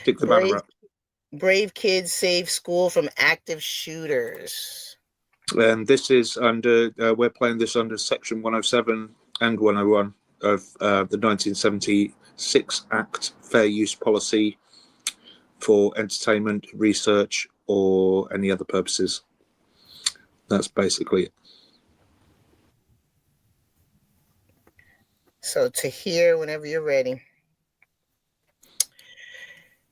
Kick the banner up. Brave kids save school from active shooters. And this is under, we're playing this under Section 107 and 101 of the 1976 Act, Fair Use Policy for entertainment, research, or any other purposes. That's basically it. So to hear whenever you're ready.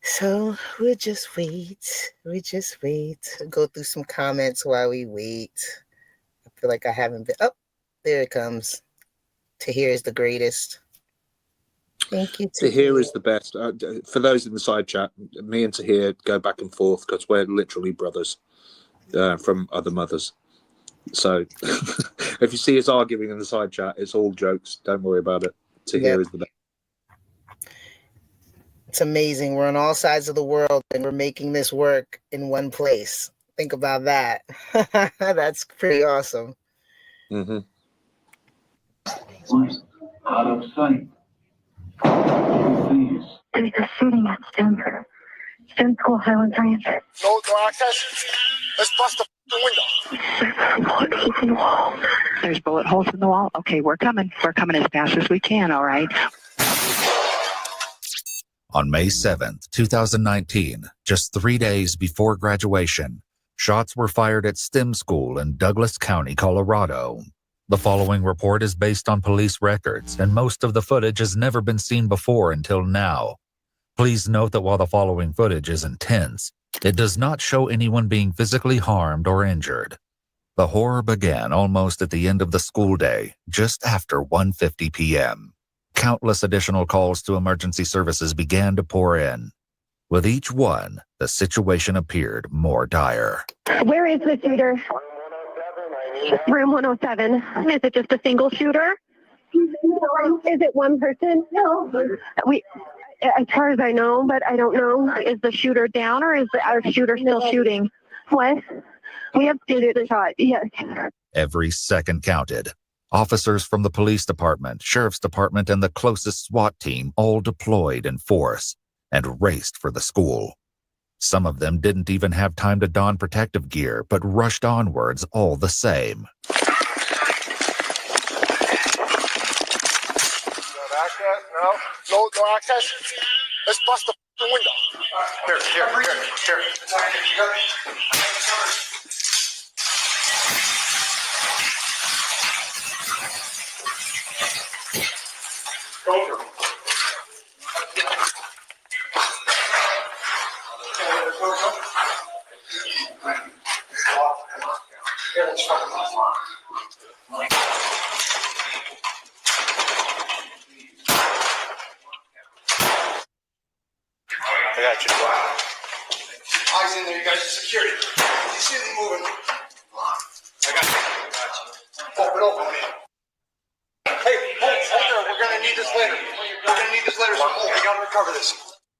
So we'll just wait. Go through some comments while we wait. I feel like I haven't been. Oh, there it comes. Tahir is the greatest. Thank you, Tahir. Tahir is the best. For those in the side chat, me and Tahir go back and forth because we're literally brothers from other mothers. So if you see us arguing in the side chat, it's all jokes. Don't worry about it. Tahir is the best. It's amazing. We're on all sides of the world and we're making this work in one place. Think about that. That's pretty awesome. Mm-hmm. Out of sight. Please. There's a shooting at Stanford. STEM School, Highland Science. No access. Let's bust the window. Bullet holes in the wall. There's bullet holes in the wall. Okay, we're coming. We're coming as fast as we can, all right? On May 7th, 2019, just 3 days before graduation, shots were fired at STEM School in Douglas County, Colorado. The following report is based on police records, and most of the footage has never been seen before until now. Please note that while the following footage is intense, it does not show anyone being physically harmed or injured. The horror began almost at the end of the school day, just after 1:50 p.m. Countless additional calls to emergency services began to pour in. With each one, the situation appeared more dire. Where is the shooter? Room 107. Is it just a single shooter? Is it one person? No. As far as I know, but I don't know. Is the shooter down or is our shooter still shooting? What? We have shooter shot. Yes. Every second counted. Officers from the police department, sheriff's department, and the closest SWAT team all deployed in force and raced for the school. Some of them didn't even have time to don protective gear, but rushed onwards all the same. No access. Let's bust the window. Here. Go through. I got you. Eyes in there, you guys are security. You see them moving? I got you. Open. Hey, hold there. We're gonna need this later. So we gotta recover this.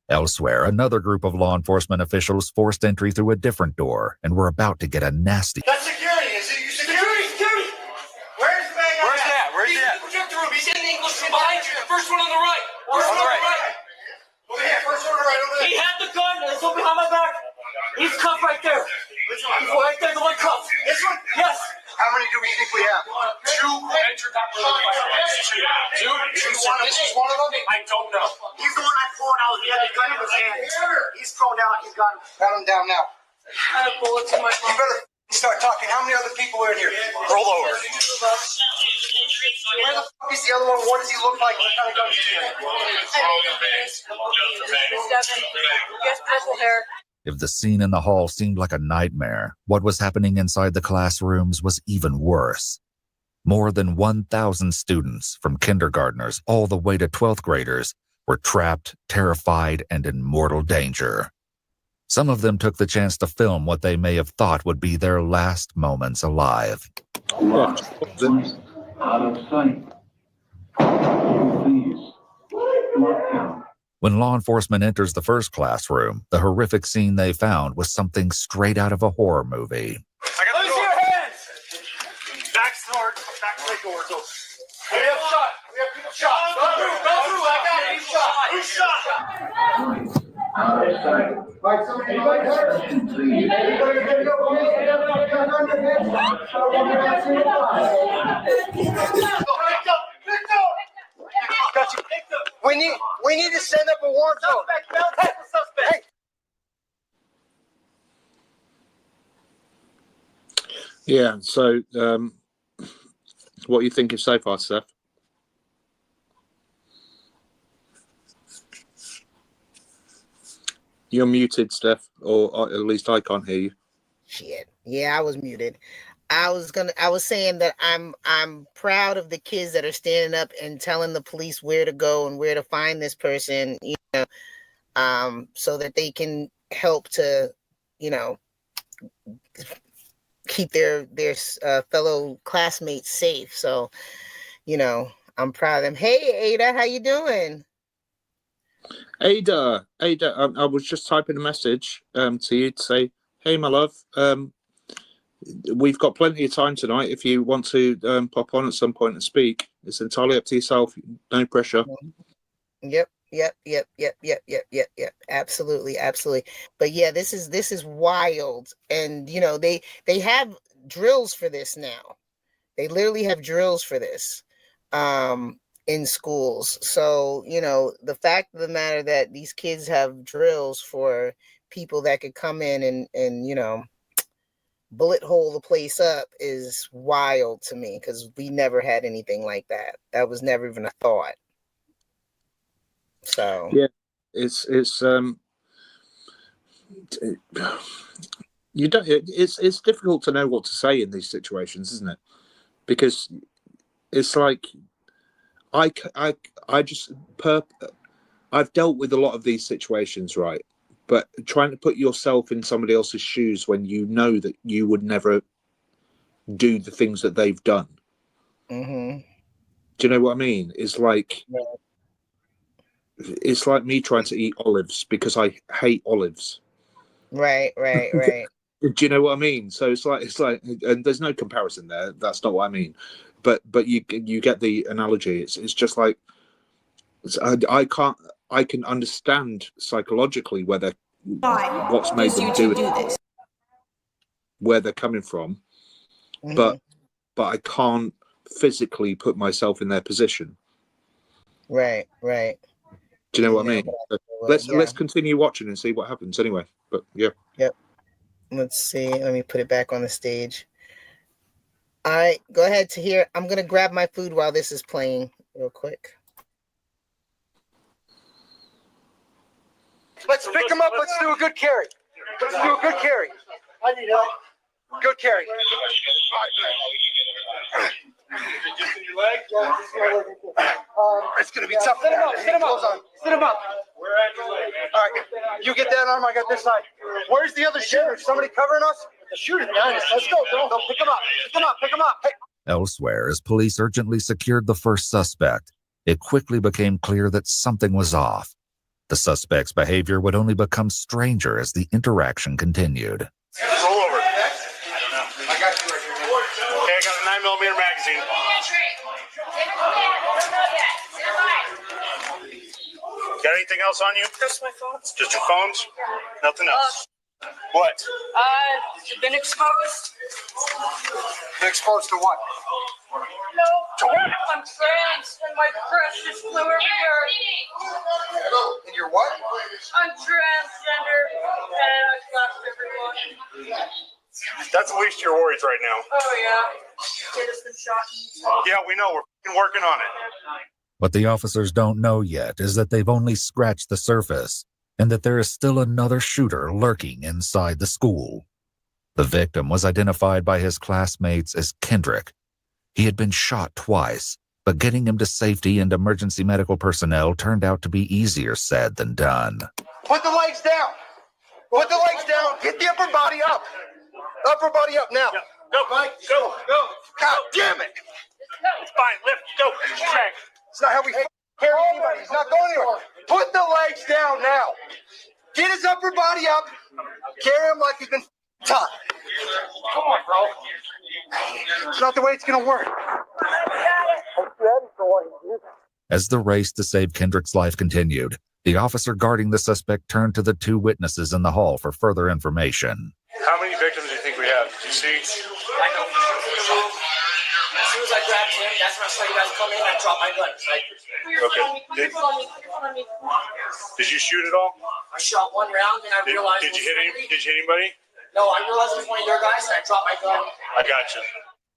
Elsewhere, another group of law enforcement officials forced entry through a different door and were about to get a nasty. That's security. Is it security? Where's the bag? Where's that? Projector room. He's in the English room behind you. The first one on the right. Over here. First one on the right. Over there. He had the gun. It's over behind my back. He's cuffed right there. Which one? He's right there. The one cuffed. This one? Yes. How many do we think we have? Two. Two. This is one of them? I don't know. He's the one I pulled out. He had the gun in his hand. He's thrown out. He's got him. Got him down now. I have bullets in my You phone. better start talking. How many other people are in here? Roll over. Where the fuck is the other one? What does he look like? What kind of gun is he carrying? Yes, purple hair. If the scene in the hall seemed like a nightmare, what was happening inside the classrooms was even worse. More than 1,000 students, from kindergartners all the way to 12th graders, were trapped, terrified, and in mortal danger. Some of them took the chance to film what they may have thought would be their last moments alive. Out of sight. Please. Lockdown. When law enforcement enters the first classroom, the horrific scene they found was something straight out of a horror movie. Let me see your hands! Back to the doors open. We have shot. We have people shot. Go through. I got it. He's shot. Out of sight. Right, somebody hurt. Attention, please. Everybody's gonna go. Please get up, hands on your heads. We need to send up a warrant zone. Hey. Yeah. So, what do you think of so far, Steph? You're muted, Steph, or at least I can't hear you. Shit. Yeah, I was muted. I was saying that I'm proud of the kids that are standing up and telling the police where to go and where to find this person, so that they can help to, keep their fellow classmates safe. So, I'm proud of them. Hey, Ada, how you doing? Ada, I was just typing a message to you to say, hey, my love, we've got plenty of time tonight. If you want to pop on at some point and speak, it's entirely up to yourself. No pressure. Yep. Absolutely. But yeah, this is wild. And they have drills for this now. They literally have drills for this in schools. So, the fact of the matter that these kids have drills for people that could come in and bullet hole the place up is wild to me, because we never had anything like that. That was never even a thought. So yeah, it's you don't. It's difficult to know what to say in these situations, isn't it? Because it's like I've dealt with a lot of these situations, right? But trying to put yourself in somebody else's shoes when you know that you would never do the things that they've done. Mm-hmm. Do you know what I mean? It's like, yeah. It's like me trying to eat olives because I hate olives. Right. Do you know what I mean? So it's like, and there's no comparison there. That's not what I mean. But you get the analogy. It's just like, I can understand psychologically whether what's made them do this, where they're coming from, Mm-hmm. but I can't physically put myself in their position. Right. Do you know what I mean? Let's continue watching and see what happens anyway. But yeah. Yep. Let's see. Let me put it back on the stage. All right, go ahead to here. I'm gonna grab my food while this is playing real quick. Let's pick him up. Let's do a good carry. I need help. Good carry. Just in your leg? Yeah, just in my leg. It's going to be tough. Sit him up. Where at your leg? All right. You get that arm. I got this side. Where's the other shooter? Somebody covering us? The shooter's behind us. Let's go. Don't pick him up. Hey. Elsewhere, as police urgently secured the first suspect, it quickly became clear that something was off. The suspect's behavior would only become stranger as the interaction continued. Roll over. I don't know. I got you right here. Okay, I got a 9mm magazine. Got anything else on you? Just my phone. Just your phones? Nothing else. What? Been exposed. Been exposed to what? No. To what? I'm trans and my breast just flew everywhere. And you're what? I'm transgender and I flashed everyone. That's the least of your worries right now. Oh yeah. Kid has been shot. Yeah, we know. We're working on it. What the officers don't know yet is that they've only scratched the surface, and that there is still another shooter lurking inside the school. The victim was identified by his classmates as Kendrick. He had been shot twice, but getting him to safety and emergency medical personnel turned out to be easier said than done. Put the legs down. Get the upper body up. Upper body up now. Go, Mike. Go. God damn it. It's fine. Lift. Go. Track. It's not how we carry anybody. He's not going anywhere. Put the legs down now. Get his upper body up. Carry him like he's been taught. Come on, bro. It's not the way it's going to work. As the race to save Kendrick's life continued, The officer guarding the suspect turned to the two witnesses in the hall for further information. How many victims do you think we have? Did you see? I know. As soon as I grabbed him, that's when I saw you guys come in, I dropped my gun. Okay. Did you shoot at all? I shot one round and I realized... Did you hit anybody? No, I realized it was one of your guys and I dropped my gun. I got you.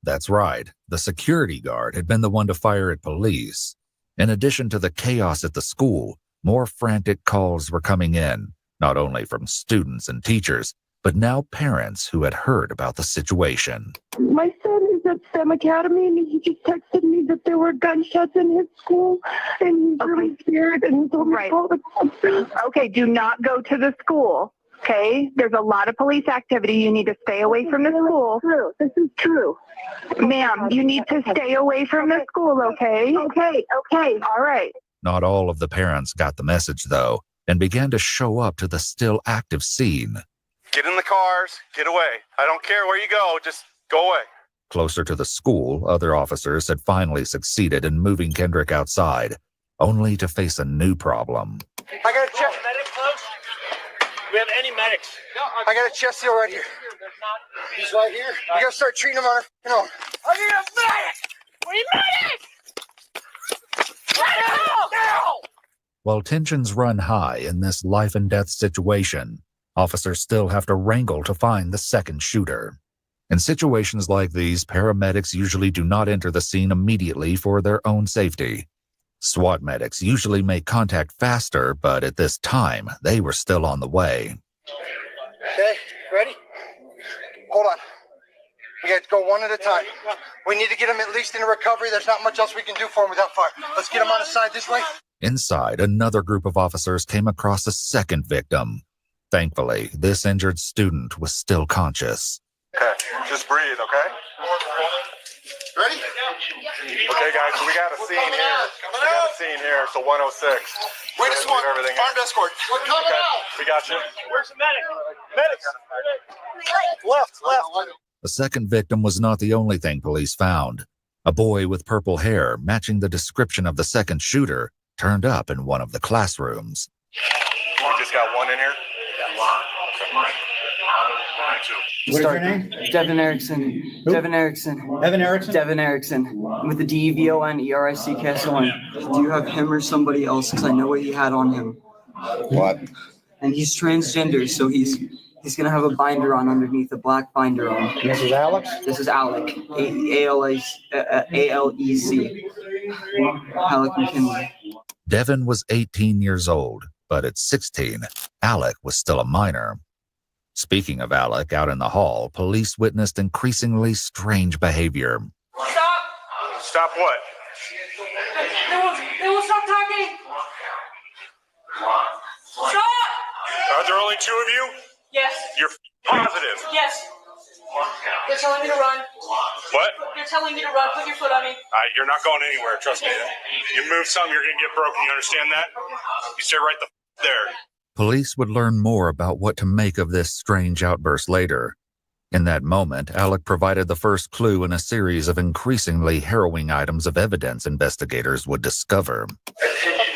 That's right. The security guard had been the one to fire at police. In addition to the chaos at the school, more frantic calls were coming in, not only from students and teachers, but now parents who had heard about the situation. My son is at STEM Academy, and he just texted me that there were gunshots in his school, and he's really scared, and he told me to call the cops. Okay, do not go to the school. Okay, there's a lot of police activity. You need to stay away from the school. This is true. Ma'am, you need to stay away from the school, okay? Okay. All right. Not all of the parents got the message, though, and began to show up to the still active scene. Get in the cars. Get away. I don't care where you go. Just go away. Closer to the school, other officers had finally succeeded in moving Kendrick outside, only to face a new problem. I got a chest. We have any medics? I got a chest seal right here. He's right here. We gotta start treating him on our own. I need a medic! We medic! Now! While tensions run high in this life and death situation, officers still have to wrangle to find the second shooter. In situations like these, paramedics usually do not enter the scene immediately for their own safety. SWAT medics usually make contact faster, but at this time, they were still on the way. Okay, ready? Hold on. We got to go one at a time. We need to get him at least in a recovery. There's not much else we can do for him without fire. Let's get him on the side this way. Inside, another group of officers came across a second victim. Thankfully, this injured student was still conscious. Okay, just breathe, okay? Ready? Okay, guys, so we got a scene here. So 106. Wait, this one. Everything Armed escort. We're coming out. We got you. Where's the medic? Medics! Left. The second victim was not the only thing police found. A boy with purple hair, matching the description of the second shooter, turned up in one of the classrooms. We just got one in here. What is your name? Devin Erickson. Who? Devin Erickson. Evan Erickson? Devin Erickson. With the DEVONERICKSON. Do you have him or somebody else? Because I know what he had on him. What? And he's transgender, so he's gonna have a binder on underneath, a black binder on. This is Alex? This is Alec. ALEC. Alec McKinley. Devin was 18 years old, but at 16, Alec was still a minor. Speaking of Alec, out in the hall, police witnessed increasingly strange behavior. Stop! Stop what? They will stop talking! Stop! Are there only two of you? Yes. You're positive. Yes. They're telling me to run. What? They're telling me to run. Put your foot on me. You're not going anywhere, trust me. You move some, you're going to get broken. You understand that? You stay right there. Police would learn more about what to make of this strange outburst later. In that moment, Alec provided the first clue in a series of increasingly harrowing items of evidence investigators would discover. A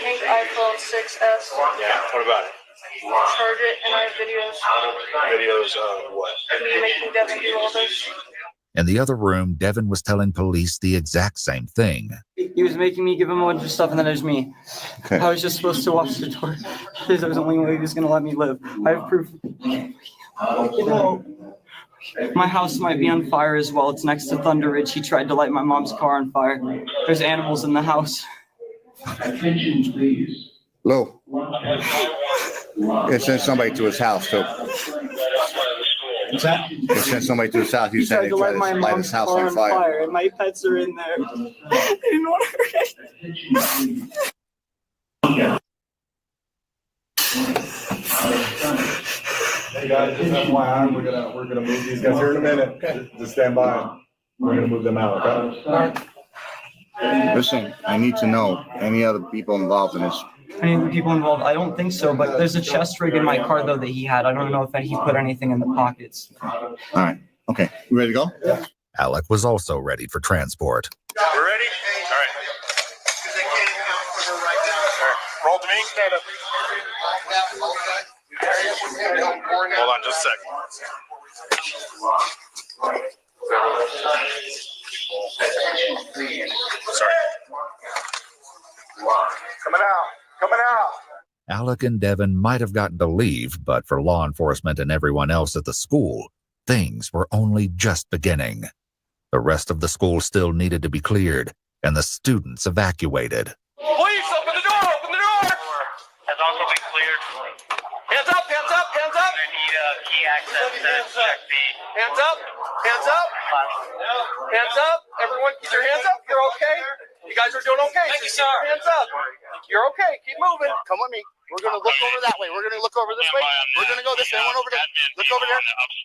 pink iPhone 6S. Yeah, what about it? Charge it, and I have videos. Videos of what? Me making Devin do all this. In the other room, Devin was telling police the exact same thing. He was making me give him a bunch of stuff, and then there's me. Okay. I was just supposed to watch the door. There's the only way he was gonna let me live. I have proof. My house might be on fire as well. It's next to Thunder Ridge. He tried to light my mom's car on fire. There's animals in the house. Attention, please. Lou. It sent somebody to his house, too. What's that? It sent somebody to his house. He tried to light my mom's car on fire, and my pets are in there. I didn't want to hurt it. Hey guys, just FYI, we're gonna move these guys here in a minute. Just stand by. We're gonna move them out, okay? Listen, I need to know any other people involved in this. Any of the people involved? I don't think so, but there's a chest rig in my car, though, that he had. I don't know if he put anything in the pockets. All right. Okay. You ready to go? Yeah. Alec was also ready for transport. We're ready? All right. All right, roll Hold me. Stand up. Hold on just a second. Sorry. Coming out. Coming out. Alec and Devin might have gotten to leave, but for law enforcement and everyone else at the school, things were only just beginning. The rest of the school still needed to be cleared, and the students evacuated. Police, open the door, open the door! Has also been cleared. Hands up, hands up, hands up! I need key access to check the... Hands up, hands up! Hands up! Everyone, keep your hands up. You're okay. You guys are doing okay. Thank you, sir. Hands up. You're okay. Keep moving. Come with me. We're going to look over that way. We're going to look over this way. We're going to go this way. One over there. Look over there.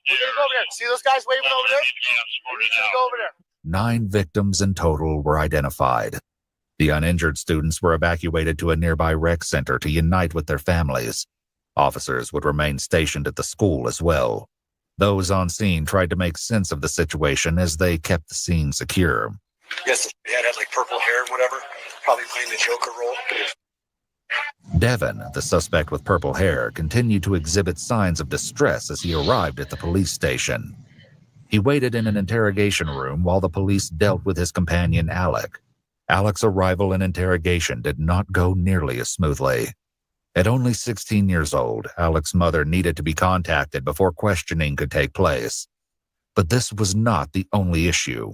We're going to go over there. See those guys waving over there? We need you to go over there. 9 victims in total were identified. The uninjured students were evacuated to a nearby rec center to unite with their families. Officers would remain stationed at the school as well. Those on scene tried to make sense of the situation as they kept the scene secure. Yes, he had like purple hair and whatever, probably playing the Joker role. Devin, the suspect with purple hair, continued to exhibit signs of distress as he arrived at the police station. He waited in an interrogation room while the police dealt with his companion Alec. Alec's arrival and interrogation did not go nearly as smoothly. At only 16 years old, Alec's mother needed to be contacted before questioning could take place. But this was not the only issue.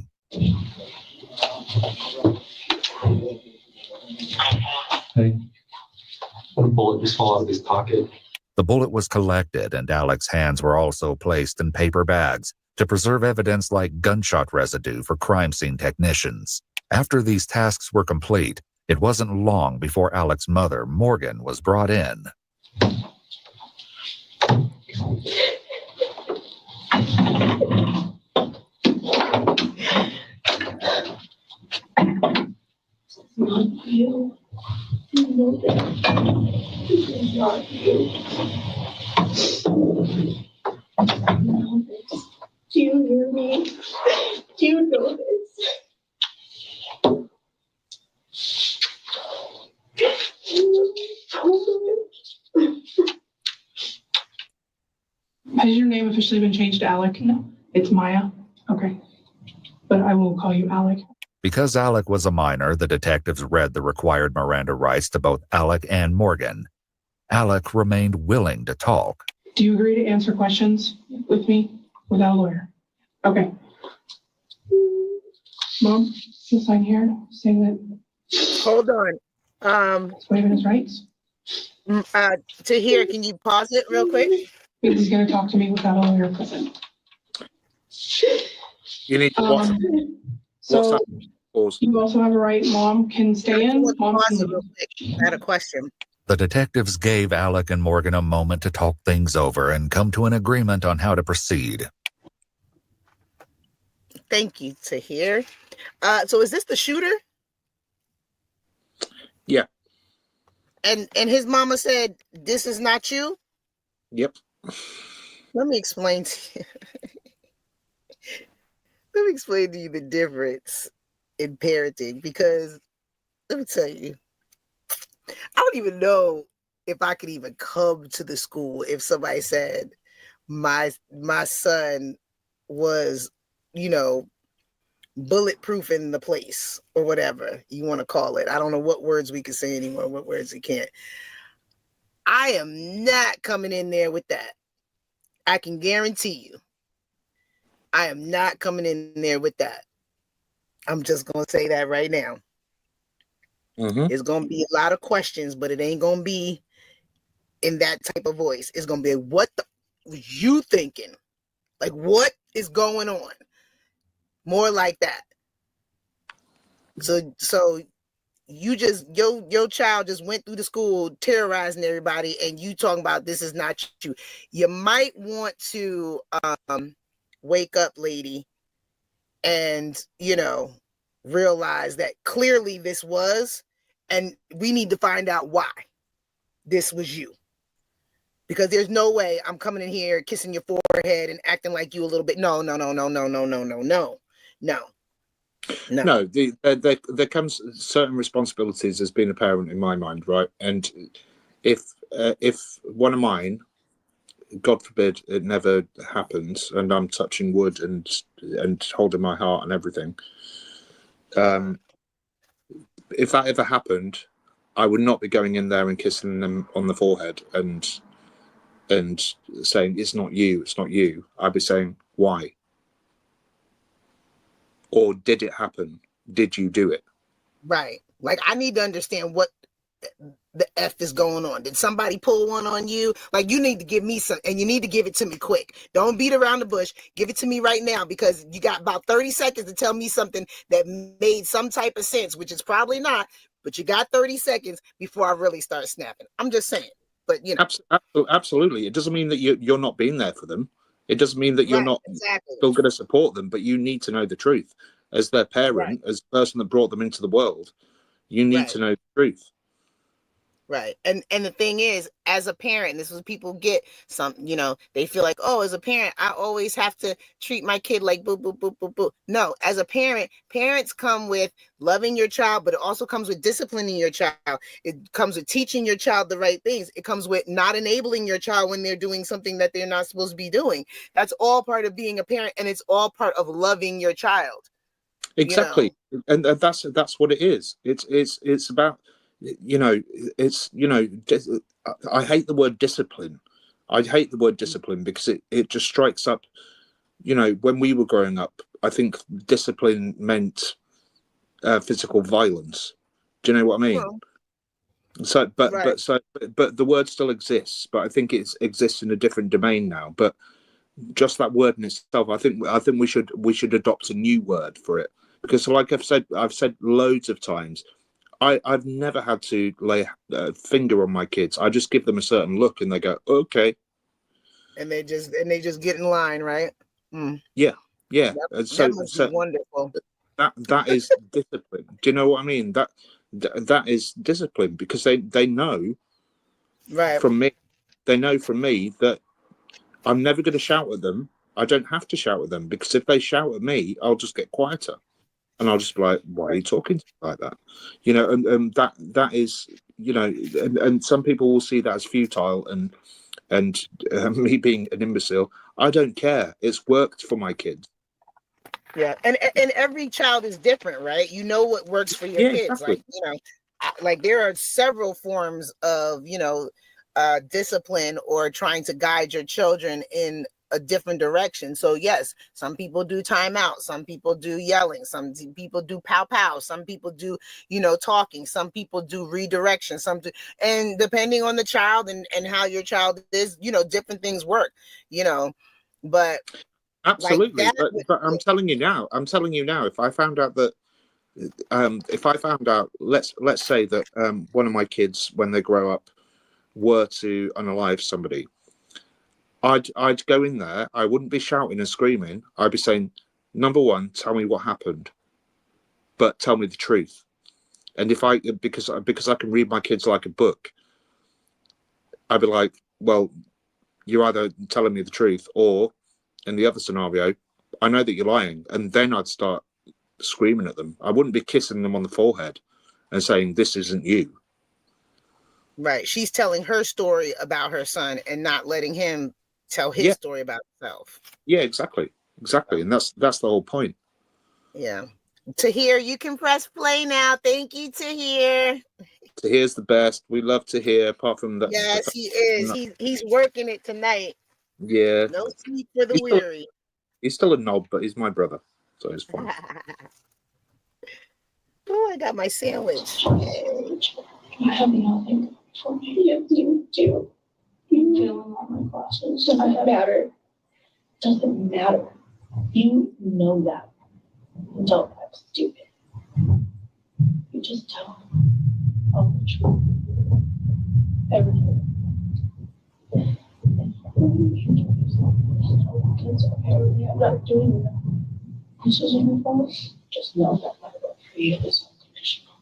Hey, what a bullet just fall out of his pocket. The bullet was collected, and Alec's hands were also placed in paper bags to preserve evidence like gunshot residue for crime scene technicians. After these tasks were complete, it wasn't long before Alec's mother, Morgan, was brought in. You know that this is not you. I know this. Do you hear me? Do you know this? Has your name officially been changed to Alec? No. It's Maya? Okay. But I will call you Alec. Because Alec was a minor, the detectives read the required Miranda rights to both Alec and Morgan. Alec remained willing to talk. Do you agree to answer questions with me without a lawyer? Okay. Mom, you'll sign here saying that. Hold on. He's waiving his rights. To hear, can you pause it real quick? He's going to talk to me without a lawyer present. You need to watch. So you also have a right. Mom can stay in. Mom can leave. I had a question. The detectives gave Alec and Morgan a moment to talk things over and come to an agreement on how to proceed. Thank you, Tahir. So is this the shooter? Yeah. And his mama said, "This is not you." Yep. Let me explain to you. Let me explain to you the difference in parenting, because let me tell you, I don't even know if I could even come to the school if somebody said my son was, bulletproof in the place or whatever you want to call it. I don't know what words we can say anymore, what words we can't. I am not coming in there with that. I can guarantee you. I am not coming in there with that. I'm just going to say that right now. Mm-hmm. It's going to be a lot of questions, but it ain't going to be in that type of voice. It's going to be, what the was you thinking? Like, what is going on? More like that. So you just, your child just went through the school terrorizing everybody, and you talking about this is not you. You might want to wake up, lady, and, realize that clearly this was, and we need to find out why this was you. Because there's no way I'm coming in here kissing your forehead and acting like you a little bit. No. No, there comes certain responsibilities as being a parent in my mind, right? And if one of mine, God forbid, it never happens, and I'm touching wood and holding my heart and everything. If that ever happened, I would not be going in there and kissing them on the forehead and saying it's not you, it's not you. I'd be saying why, or did it happen? Did you do it? Right. Like, I need to understand what the F is going on. Did somebody pull one on you? Like, you need to give me some, and you need to give it to me quick. Don't beat around the bush. Give it to me right now, because you got about 30 seconds to tell me something that made some type of sense, which is probably not, but you got 30 seconds before I really start snapping. I'm just saying. But, you know. Absolutely. It doesn't mean that you're not being there for them. It doesn't mean that you're not still going to support them, but you need to know the truth. As their parent, as the person that brought them into the world, you need to know the truth. Right. And the thing is, as a parent, this is what people get some, you know, they feel like, oh, as a parent, I always have to treat my kid like boo, boo, boo, boo, boo. No, as a parent, parents come with loving your child, but it also comes with disciplining your child. It comes with teaching your child the right things. It comes with not enabling your child when they're doing something that they're not supposed to be doing. That's all part of being a parent, and it's all part of loving your child. Exactly. You know? And that's what it is. It's about, you know, I hate the word discipline. I hate the word discipline because it just strikes up, you know, when we were growing up, I think discipline meant physical violence. Do you know what I mean? Well, so, but the word still exists, but I think it exists in a different domain now. But just that word in itself, I think we should adopt a new word for it, because, like I've said loads of times, I've never had to lay a finger on my kids. I just give them a certain look, and they go, "Okay," and they just get in line, right? Mm. Yeah. That must be wonderful. That is discipline. Do you know what I mean? That is discipline, because they know, right, from me. They know from me that I'm never going to shout at them. I don't have to shout at them, because if they shout at me, I'll just get quieter. And I'll just be like, why are you talking like that? You know, and that is, you know, and some people will see that as futile and me being an imbecile. I don't care. It's worked for my kids. Yeah, and every child is different, right? You know what works for your kids. Exactly. Like, you know, like there are several forms of, you know, discipline or trying to guide your children in a different direction. So yes, some people do timeout, some people do yelling, some people do pow pow, some people do, you know, talking, some people do redirection, and depending on the child and how your child is, you know, different things work, you know. But absolutely, like but I'm telling you now, if I found out that let's say that one of my kids, when they grow up, were to unalive somebody, I'd go in there. I wouldn't be shouting and screaming. I'd be saying, number one, tell me what happened, but tell me the truth. And because I can read my kids like a book, I'd be like, well, you're either telling me the truth, or in the other scenario, I know that you're lying. And then I'd start screaming at them. I wouldn't be kissing them on the forehead and saying, this isn't you. Right. She's telling her story about her son and not letting him tell his story about himself. Yeah, exactly. And that's the whole point. Yeah. Tahir, you can press play now. Thank you, Tahir. Tahir's the best. We love Tahir, apart from that. Yes, he is. He's working it tonight. Yeah. No sleep for the weary. He's still a knob, but he's my brother, so it's fine. Oh, I got my sandwich. I have nothing for me. Yes, you do. You failing all my classes. Doesn't matter. Doesn't matter. You know that. Don't act stupid. You just tell all the truth. Everything. I'm not doing that. This isn't your fault. Just know that my love for you is unconditional.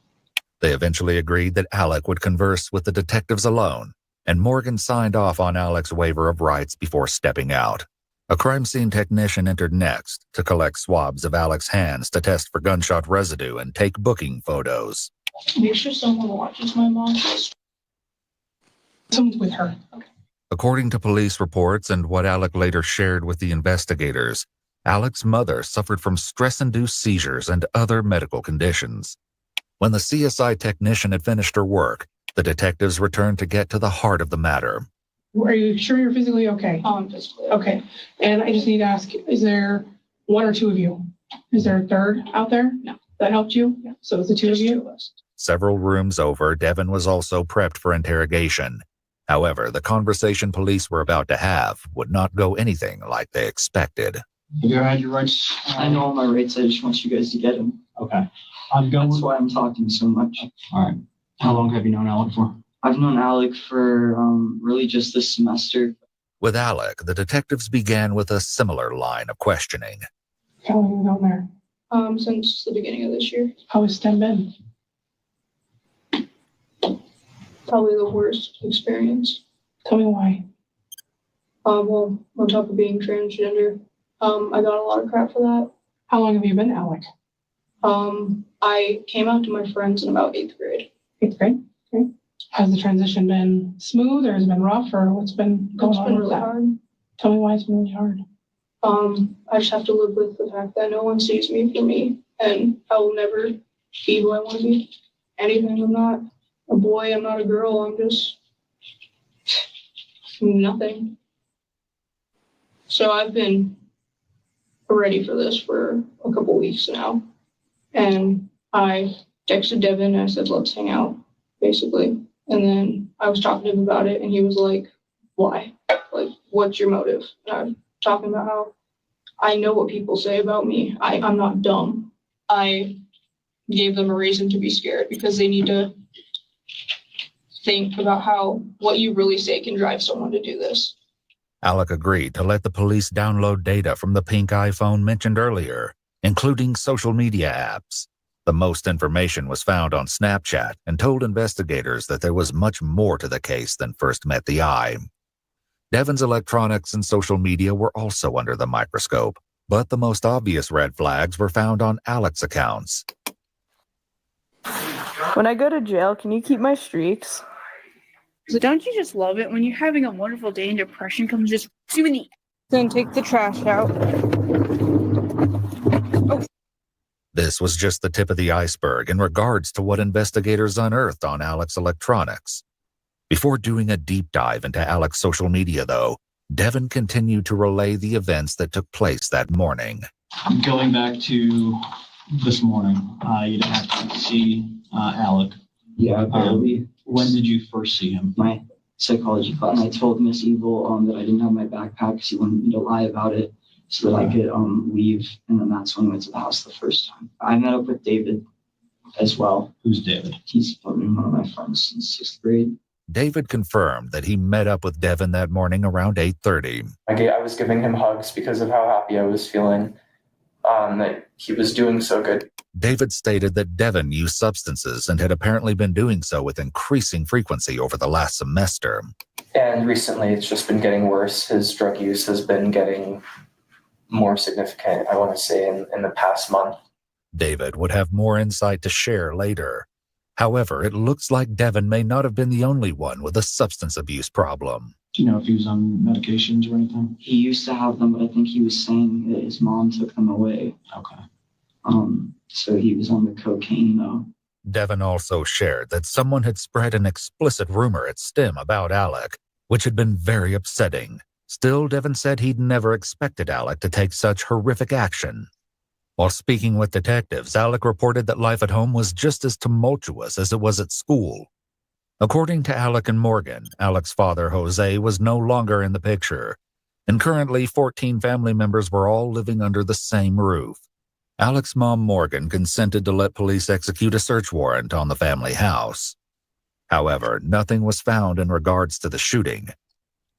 They eventually agreed that Alec would converse with the detectives alone, and Morgan signed off on Alec's waiver of rights before stepping out. A crime scene technician entered next to collect swabs of Alec's hands to test for gunshot residue and take booking photos. Make sure someone watches my mom. Someone's with her. Okay. According to police reports and what Alec later shared with the investigators, Alec's mother suffered from stress-induced seizures and other medical conditions. When the CSI technician had finished her work, the detectives returned to get to the heart of the matter. Are you sure you're physically okay? Physically. Okay. And I just need to ask, is there one or two of you? Is there a third out there? No. That helped you? Yeah. So it's the two of you? Several rooms over, Devin was also prepped for interrogation. However, the conversation police were about to have would not go anything like they expected. Have you had your rights? I know all my rights. I just want you guys to get them. Okay. That's why I'm talking so much. All right. How long have you known Alec for? I've known Alec for really just this semester. With Alec, the detectives began with a similar line of questioning. How long have you known there? Since the beginning of this year. How has STEM been? Probably the worst experience. Tell me why. Well, on top of being transgender, I got a lot of crap for that. How long have you been Alec? I came out to my friends in about 8th grade. 8th grade? Okay. Has the transition been smooth or has it been rough or what's been going on? It's been with really that? hard. Tell me why it's been really hard. I just have to live with the fact that no one sees me for me and I will never be who I want to be. Anything, I'm not a boy, I'm not a girl, I'm just nothing. So I've been ready for this for a couple weeks now. And I texted Devin and I said, let's hang out, basically. And then I was talking to him about it and he was like, why? Like, what's your motive? And I was talking about how I know what people say about me. I'm not dumb. I gave them a reason to be scared because they need to think about how what you really say can drive someone to do this. Alec agreed to let the police download data from the pink iPhone mentioned earlier, including social media apps. The most information was found on Snapchat and told investigators that there was much more to the case than first met the eye. Devin's electronics and social media were also under the microscope, but the most obvious red flags were found on Alec's accounts. When I go to jail, can you keep my streaks? So don't you just love it when you're having a wonderful day and depression comes just you in the Then take the trash out. This was just the tip of the iceberg in regards to what investigators unearthed on Alec's electronics. Before doing a deep dive into Alec's social media, though, Devin continued to relay the events that took place that morning. Going back to this morning, you didn't have to see Alec. Yeah, barely. When did you first see him? My psychology class. I told Miss Evil that I didn't have my backpack because he wanted me to lie about it so that I could leave. And then that's when I went to the house the first time. I met up with David as well. Who's David? He's one of my friends since 6th grade. David confirmed that he met up with Devin that morning around 8:30. I was giving him hugs because of how happy I was feeling that he was doing so good. David stated that Devin used substances and had apparently been doing so with increasing frequency over the last semester. And recently it's just been getting worse. His drug use has been getting more significant, I want to say, in the past month. David would have more insight to share later. However, it looks like Devin may not have been the only one with a substance abuse problem. Do you know if he was on medications or anything? He used to have them, but I think he was saying that his mom took them away. Okay. So he was on the cocaine, though. Devin also shared that someone had spread an explicit rumor at STEM about Alec, which had been very upsetting. Still, Devin said he'd never expected Alec to take such horrific action. While speaking with detectives, Alec reported that life at home was just as tumultuous as it was at school. According to Alec and Morgan, Alec's father, Jose, was no longer in the picture, and currently 14 family members were all living under the same roof. Alec's mom, Morgan, consented to let police execute a search warrant on the family house. However, nothing was found in regards to the shooting.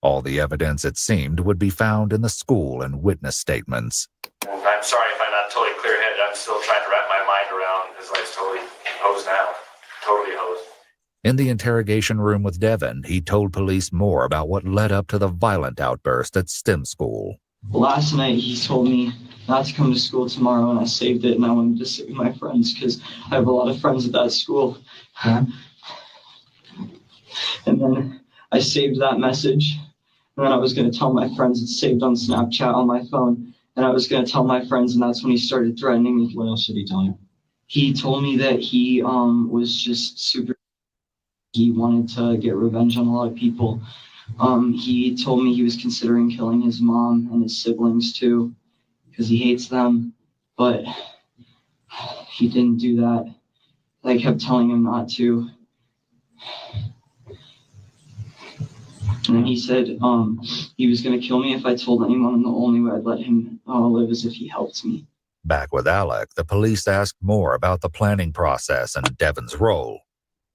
All the evidence, it seemed, would be found in the school and witness statements. I'm sorry if I'm not totally clear-headed. I'm still trying to wrap my mind around his life's totally hosed now. Totally hosed. In the interrogation room with Devin, he told police more about what led up to the violent outburst at STEM school. Last night he told me not to come to school tomorrow, and I saved it, and I wanted to sit with my friends because I have a lot of friends at that school. Yeah. And then I saved that message, and then I was going to tell my friends it's saved on Snapchat on my phone, and I was going to tell my friends, and that's when he started threatening me. What else did he tell you? He told me that he was just super. He wanted to get revenge on a lot of people. He told me he was considering killing his mom and his siblings too, because he hates them, but he didn't do that. I kept telling him not to. And he said he was going to kill me if I told anyone, and the only way I'd let him live is if he helped me. Back with Alec, the police asked more about the planning process and Devin's role.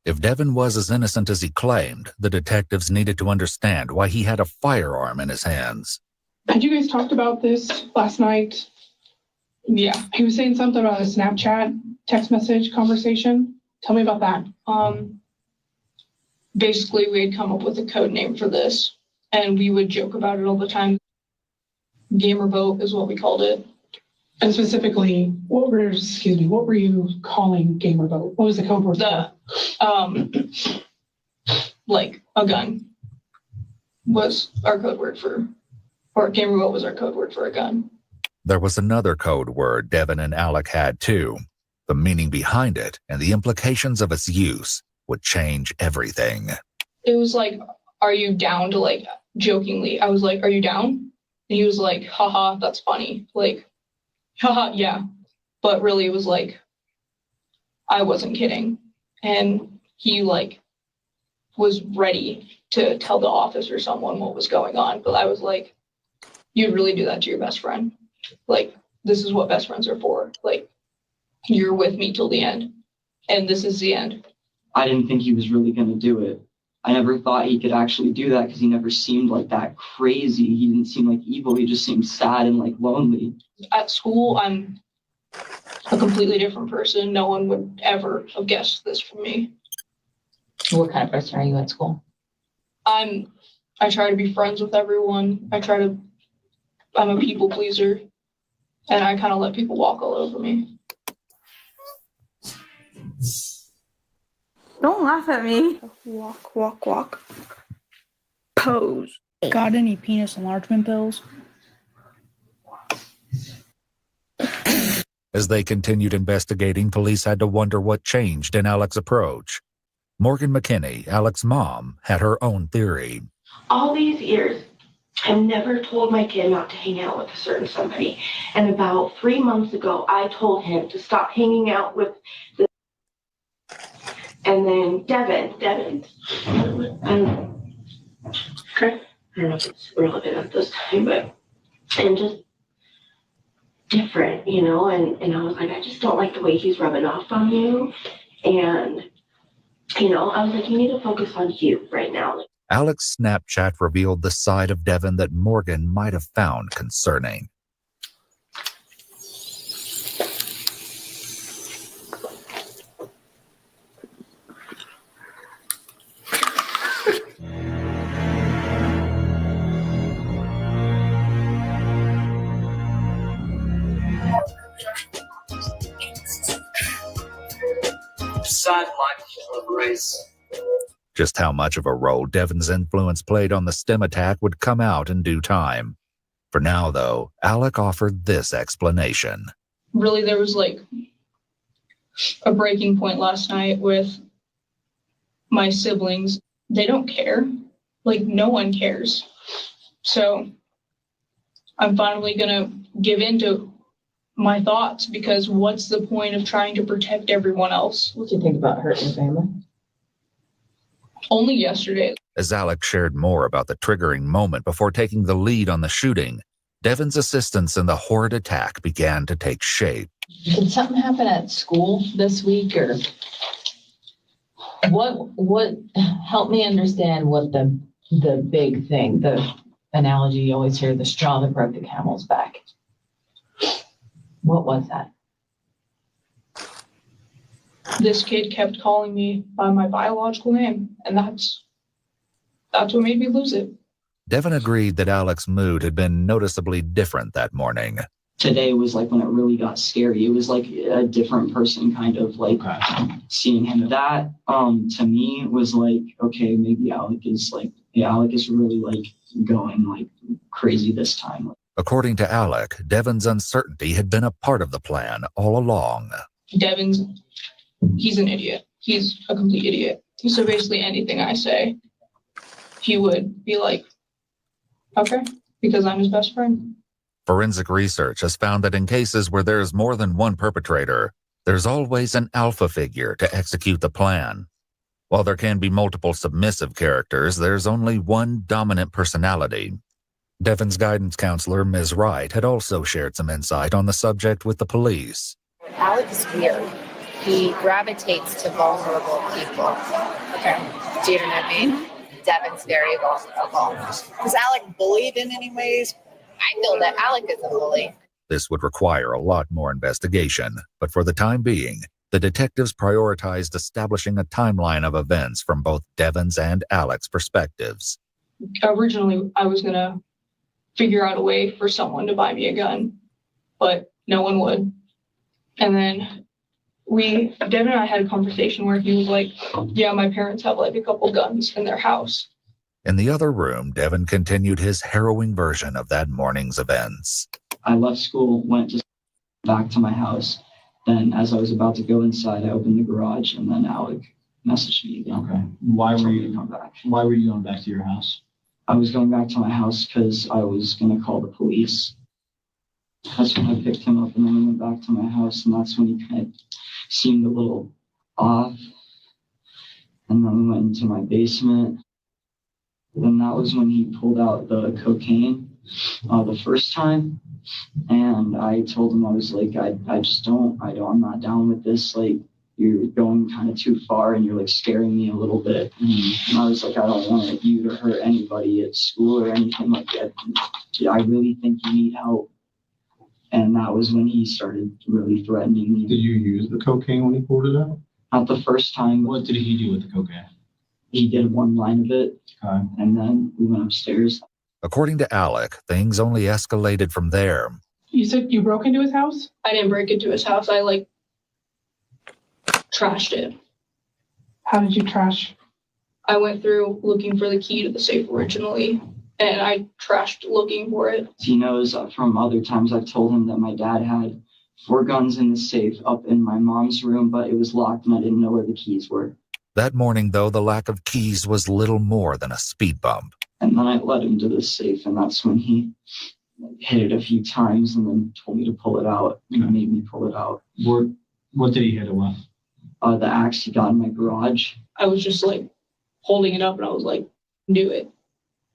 If Devin was as innocent as he claimed, the detectives needed to understand why he had a firearm in his hands. Had you guys talked about this last night? Yeah, he was saying something about a Snapchat text message conversation. Tell me about that. Basically, we had come up with a code name for this, and we would joke about it all the time. Gamer vote is what we called it. And specifically, what were you calling gamer vote? What was the code word? Like a gun was our code word for, or gamer vote was our code word for a gun. There was another code word Devin and Alec had too. The meaning behind it and the implications of its use would change everything. It was like, are you down to, like, jokingly, I was like, are you down? And he was like, haha, that's funny. Like, haha, yeah. But really it was like, I wasn't kidding. And he, like, was ready to tell the office or someone what was going on. But I was like, you'd really do that to your best friend? Like, this is what best friends are for. Like, you're with me till the end. And this is the end. I didn't think he was really going to do it. I never thought he could actually do that because he never seemed like that crazy. He didn't seem like evil. He just seemed sad and like lonely. At school, I'm a completely different person. No one would ever have guessed this from me. What kind of person are you at school? I try to be friends with everyone. I'm a people pleaser, and I kind of let people walk all over me. Don't laugh at me. Walk, walk, walk. Pose. Got any penis enlargement pills? As they continued investigating, police had to wonder what changed in Alec's approach. Morgan McKinney, Alec's mom, had her own theory. All these years, I've never told my kid not to hang out with a certain somebody. And about 3 months ago, I told him to stop hanging out with the. And then Devin. Okay. I don't know if it's relevant at this time, but, and just different, you know, and I was like, I just don't like the way he's rubbing off on you. And, you know, I was like, you need to focus on you right now. Alec's Snapchat revealed the side of Devin that Morgan might have found concerning. Just how much of a role Devin's influence played on the STEM attack would come out in due time. For now, though, Alec offered this explanation. Really, there was like a breaking point last night with my siblings. They don't care. Like, no one cares. So I'm finally going to give in to my thoughts, because what's the point of trying to protect everyone else? What do you think about hurting your family? Only yesterday. As Alec shared more about the triggering moment before taking the lead on the shooting, Devin's assistance in the horrid attack began to take shape. Did something happen at school this week, or what help me understand what the big thing, the analogy you always hear, the straw that broke the camel's back. What was that? This kid kept calling me by my biological name, and that's what made me lose it. Devin agreed that Alec's mood had been noticeably different that morning. Today was like when it really got scary. It was like a different person, kind of like seeing him. That to me was like, okay, maybe Alec is really like going like crazy this time. According to Alec, Devin's uncertainty had been a part of the plan all along. He's an idiot. He's a complete idiot. So basically anything I say, he would be like, okay, because I'm his best friend. Forensic research has found that in cases where there's more than one perpetrator, there's always an alpha figure to execute the plan. While there can be multiple submissive characters, there's only one dominant personality. Devin's guidance counselor, Ms. Wright, had also shared some insight on the subject with the police. Alec is weird. He gravitates to vulnerable people. Okay. Do you know what I mean? Devin's very vulnerable. Was Alec bullied in any ways? I feel that Alec is a bully. This would require a lot more investigation, but for the time being, the detectives prioritized establishing a timeline of events from both Devin's and Alec's perspectives. Originally, I was going to figure out a way for someone to buy me a gun, but no one would. And then Devin and I had a conversation where he was like, yeah, my parents have like a couple guns in their house. In the other room, Devin continued his harrowing version of that morning's events. I left school, went back to my house. Then as I was about to go inside, I opened the garage, and then Alec messaged me again. Okay. Why were you going back to your house? I was going back to my house because I was going to call the police. That's when I picked him up, and then we went back to my house, and that's when he kind of seemed a little off. And then we went into my basement. And that was when he pulled out the cocaine the first time. And I told him, I was like, I'm not down with this. Like, you're going kind of too far and you're like scaring me a little bit. And I was like, I don't want you to hurt anybody at school or anything like that. I really think you need help. And that was when he started really threatening me. Did you use the cocaine when he pulled it out? Not the first time. What did he do with the cocaine? He did one line of it, and then we went upstairs. According to Alec, things only escalated from there. You said you broke into his house? I didn't break into his house. I trashed it. How did you trash? I went through looking for the key to the safe originally, and I trashed looking for it. He knows from other times I've told him that my dad had 4 guns in the safe up in my mom's room, but it was locked and I didn't know where the keys were. That morning, though, the lack of keys was little more than a speed bump. And then I led him to the safe, and that's when he hit it a few times and then told me to pull it out and made me pull it out. What did he hit it with? The axe he got in my garage. I was just holding it up and I was like, do it.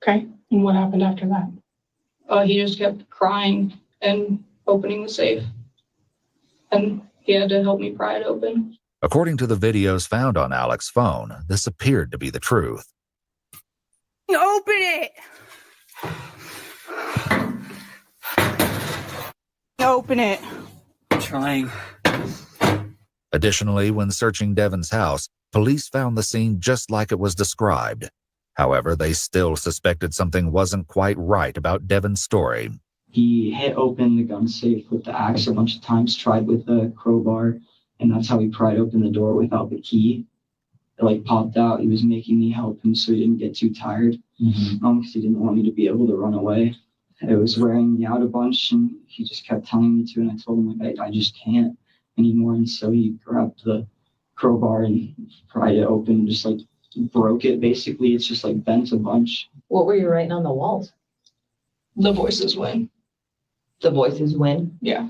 Okay. And what happened after that? He just kept crying and opening the safe. And he had to help me pry it open. According to the videos found on Alec's phone, this appeared to be the truth. Open it! Open it. I'm trying. Additionally, when searching Devin's house, police found the scene just like it was described. However, they still suspected something wasn't quite right about Devin's story. He hit open the gun safe with the axe a bunch of times, tried with a crowbar, and that's how he pried open the door without the key. It popped out. He was making me help him so he didn't get too tired, because he didn't want me to be able to run away. It was wearing me out a bunch, and he just kept telling me to, and I told him, I just can't anymore. And so he grabbed the crowbar and pried it open and just broke it. Basically, it's just bent a bunch. What were you writing on the walls? The voices win. The voices win? Yeah.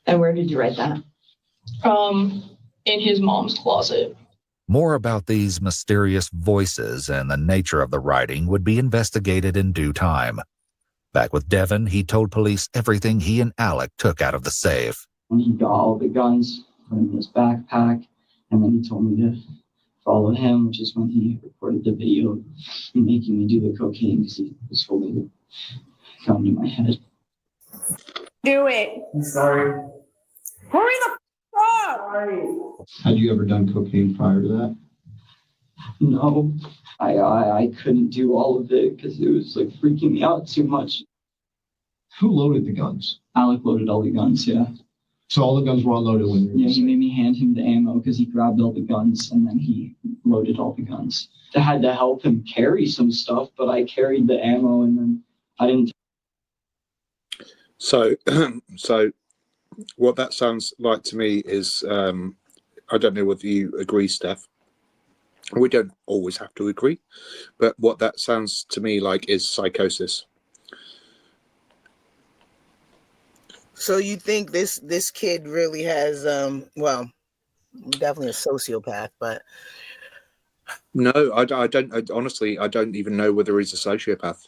And where did you write that? In his mom's closet. More about these mysterious voices and the nature of the writing would be investigated in due time. Back with Devin, he told police everything he and Alec took out of the safe. When he got all the guns, put them in his backpack, and then he told me to follow him, which is when he recorded the video of making me do the cocaine because he was holding the gun to my head. Do it. I'm sorry. Hurry the f*** up! Had you ever done cocaine prior to that? No, I couldn't do all of it because it was like freaking me out too much. Who loaded the guns? Alec loaded all the guns, yeah. So all the guns were unloaded when you were Yeah, he made me hand him the ammo because he grabbed all the guns and then he loaded all the guns. I had to help him carry some stuff, but I carried the ammo and then I didn't. So, so what that sounds like to me is, I don't know whether you agree, Steph. We don't always have to agree, but what that sounds to me like is psychosis. So you think this kid really has well, definitely a sociopath, but No, I don't. Honestly, I don't even know whether he's a sociopath.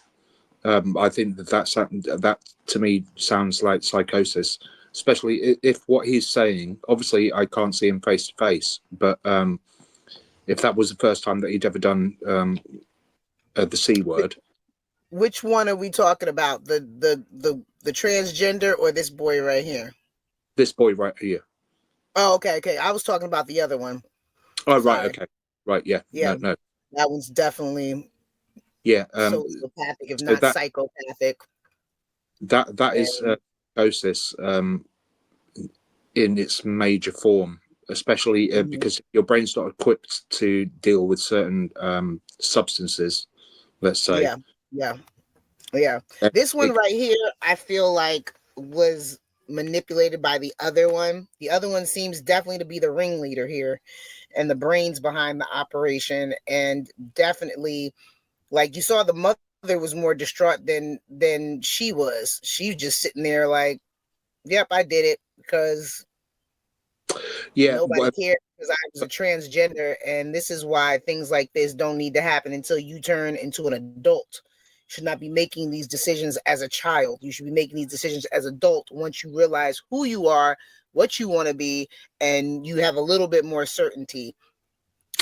I think that to me sounds like psychosis, especially if what he's saying. Obviously, I can't see him face to face, but if that was the first time that he'd ever done the C word. which one are we talking about? The transgender or this boy right here? This boy right here. Oh, okay. I was talking about the other one. Oh, Sorry. right, okay. Right, yeah. Yeah. No. That one's definitely sociopathic, if so not that, psychopathic. That is psychosis in its major form, especially because your brain's not equipped to deal with certain substances, let's say. Yeah. This one right here, I feel like was manipulated by the other one. The other one seems definitely to be the ringleader here and the brains behind the operation. And definitely, like you saw, the mother was more distraught than she was. She was just sitting there like, yep, I did it because nobody cared because I was a transgender. And this is why things like this don't need to happen until you turn into an adult. Should not be making these decisions as a child. You should be making these decisions as adult once you realize who you are, what you want to be, and you have a little bit more certainty.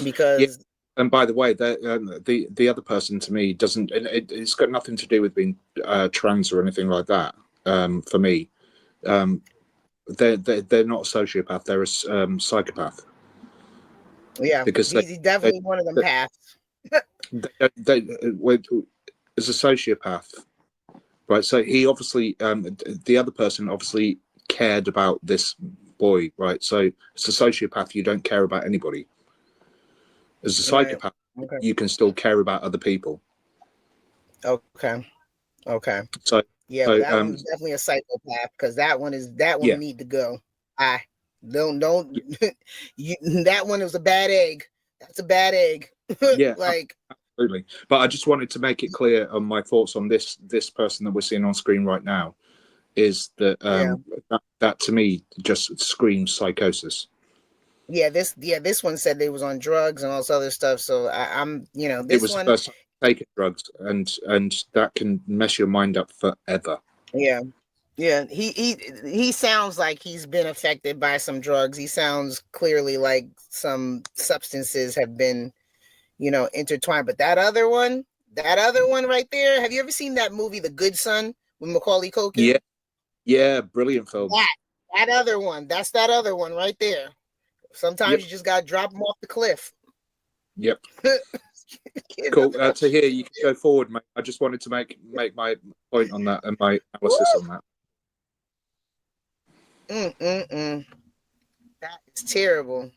Because and by the way, the other person to me doesn't. It's got nothing to do with being trans or anything like that. For me, they're not a sociopath. They're a psychopath. Yeah, because he's definitely one of them paths. As a sociopath, right? So he obviously, the other person obviously cared about this boy, right? So as a sociopath, you don't care about anybody. As a psychopath, you can still care about other people. Okay. So yeah, that one's definitely a psychopath because that one need to go. Don't that one was a bad egg. That's a bad egg. Yeah, like absolutely. But I just wanted to make it clear on my thoughts on this person that we're seeing on screen right now is that that to me just screams psychosis. This one said they was on drugs and all this other stuff. So I'm this it was one the first time taking drugs and that can mess your mind up forever. Yeah. He sounds like he's been affected by some drugs. He sounds clearly like some substances have been, intertwined. But that other one right there. Have you ever seen that movie, The Good Son, with Macaulay Culkin? Yeah, brilliant film. That other one. That's that other one right there. Sometimes you just gotta drop them off the cliff. Yep. Cool. To hear you can go forward, mate. I just wanted to make my point on that and my analysis on that. That is terrible.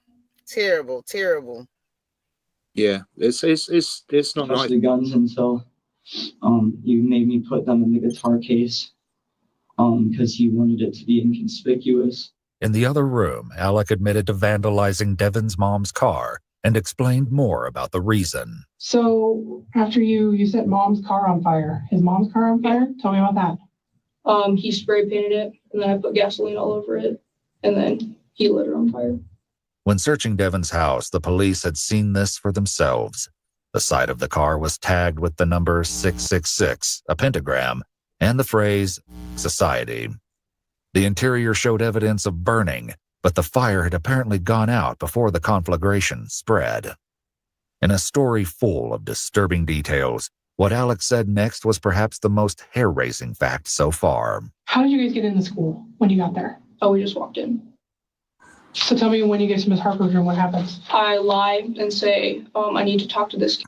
Yeah, it's not nice. The guns until you made me put them in the guitar case because he wanted it to be inconspicuous. In the other room, Alec admitted to vandalizing Devin's mom's car and explained more about the reason. So after you set mom's car on fire, his mom's car on fire? Tell me about that. He spray painted it, and then I put gasoline all over it, and then he lit it on fire. When searching Devin's house, the police had seen this for themselves. The side of the car was tagged with the number 666, a pentagram, and the phrase, society. The interior showed evidence of burning, but the fire had apparently gone out before the conflagration spread. In a story full of disturbing details, what Alex said next was perhaps the most hair-raising fact so far. How did you guys get into school when you got there? Oh, we just walked in. So tell me when you get to Miss Harper's room, what happens? I lie and say, I need to talk to this kid,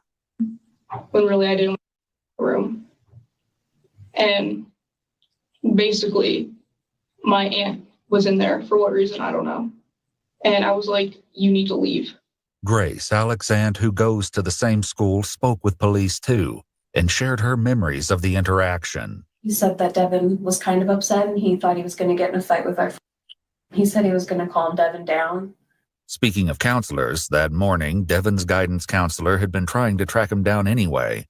when really I didn't want to the room. And basically, my aunt was in there for what reason, I don't know. And I was like, you need to leave. Grace, Alec's aunt, who goes to the same school, spoke with police too and shared her memories of the interaction. He said that Devin was kind of upset and he thought he was going to get in a fight with our friend. He said he was going to calm Devin down. Speaking of counselors, that morning, Devin's guidance counselor had been trying to track him down anyway.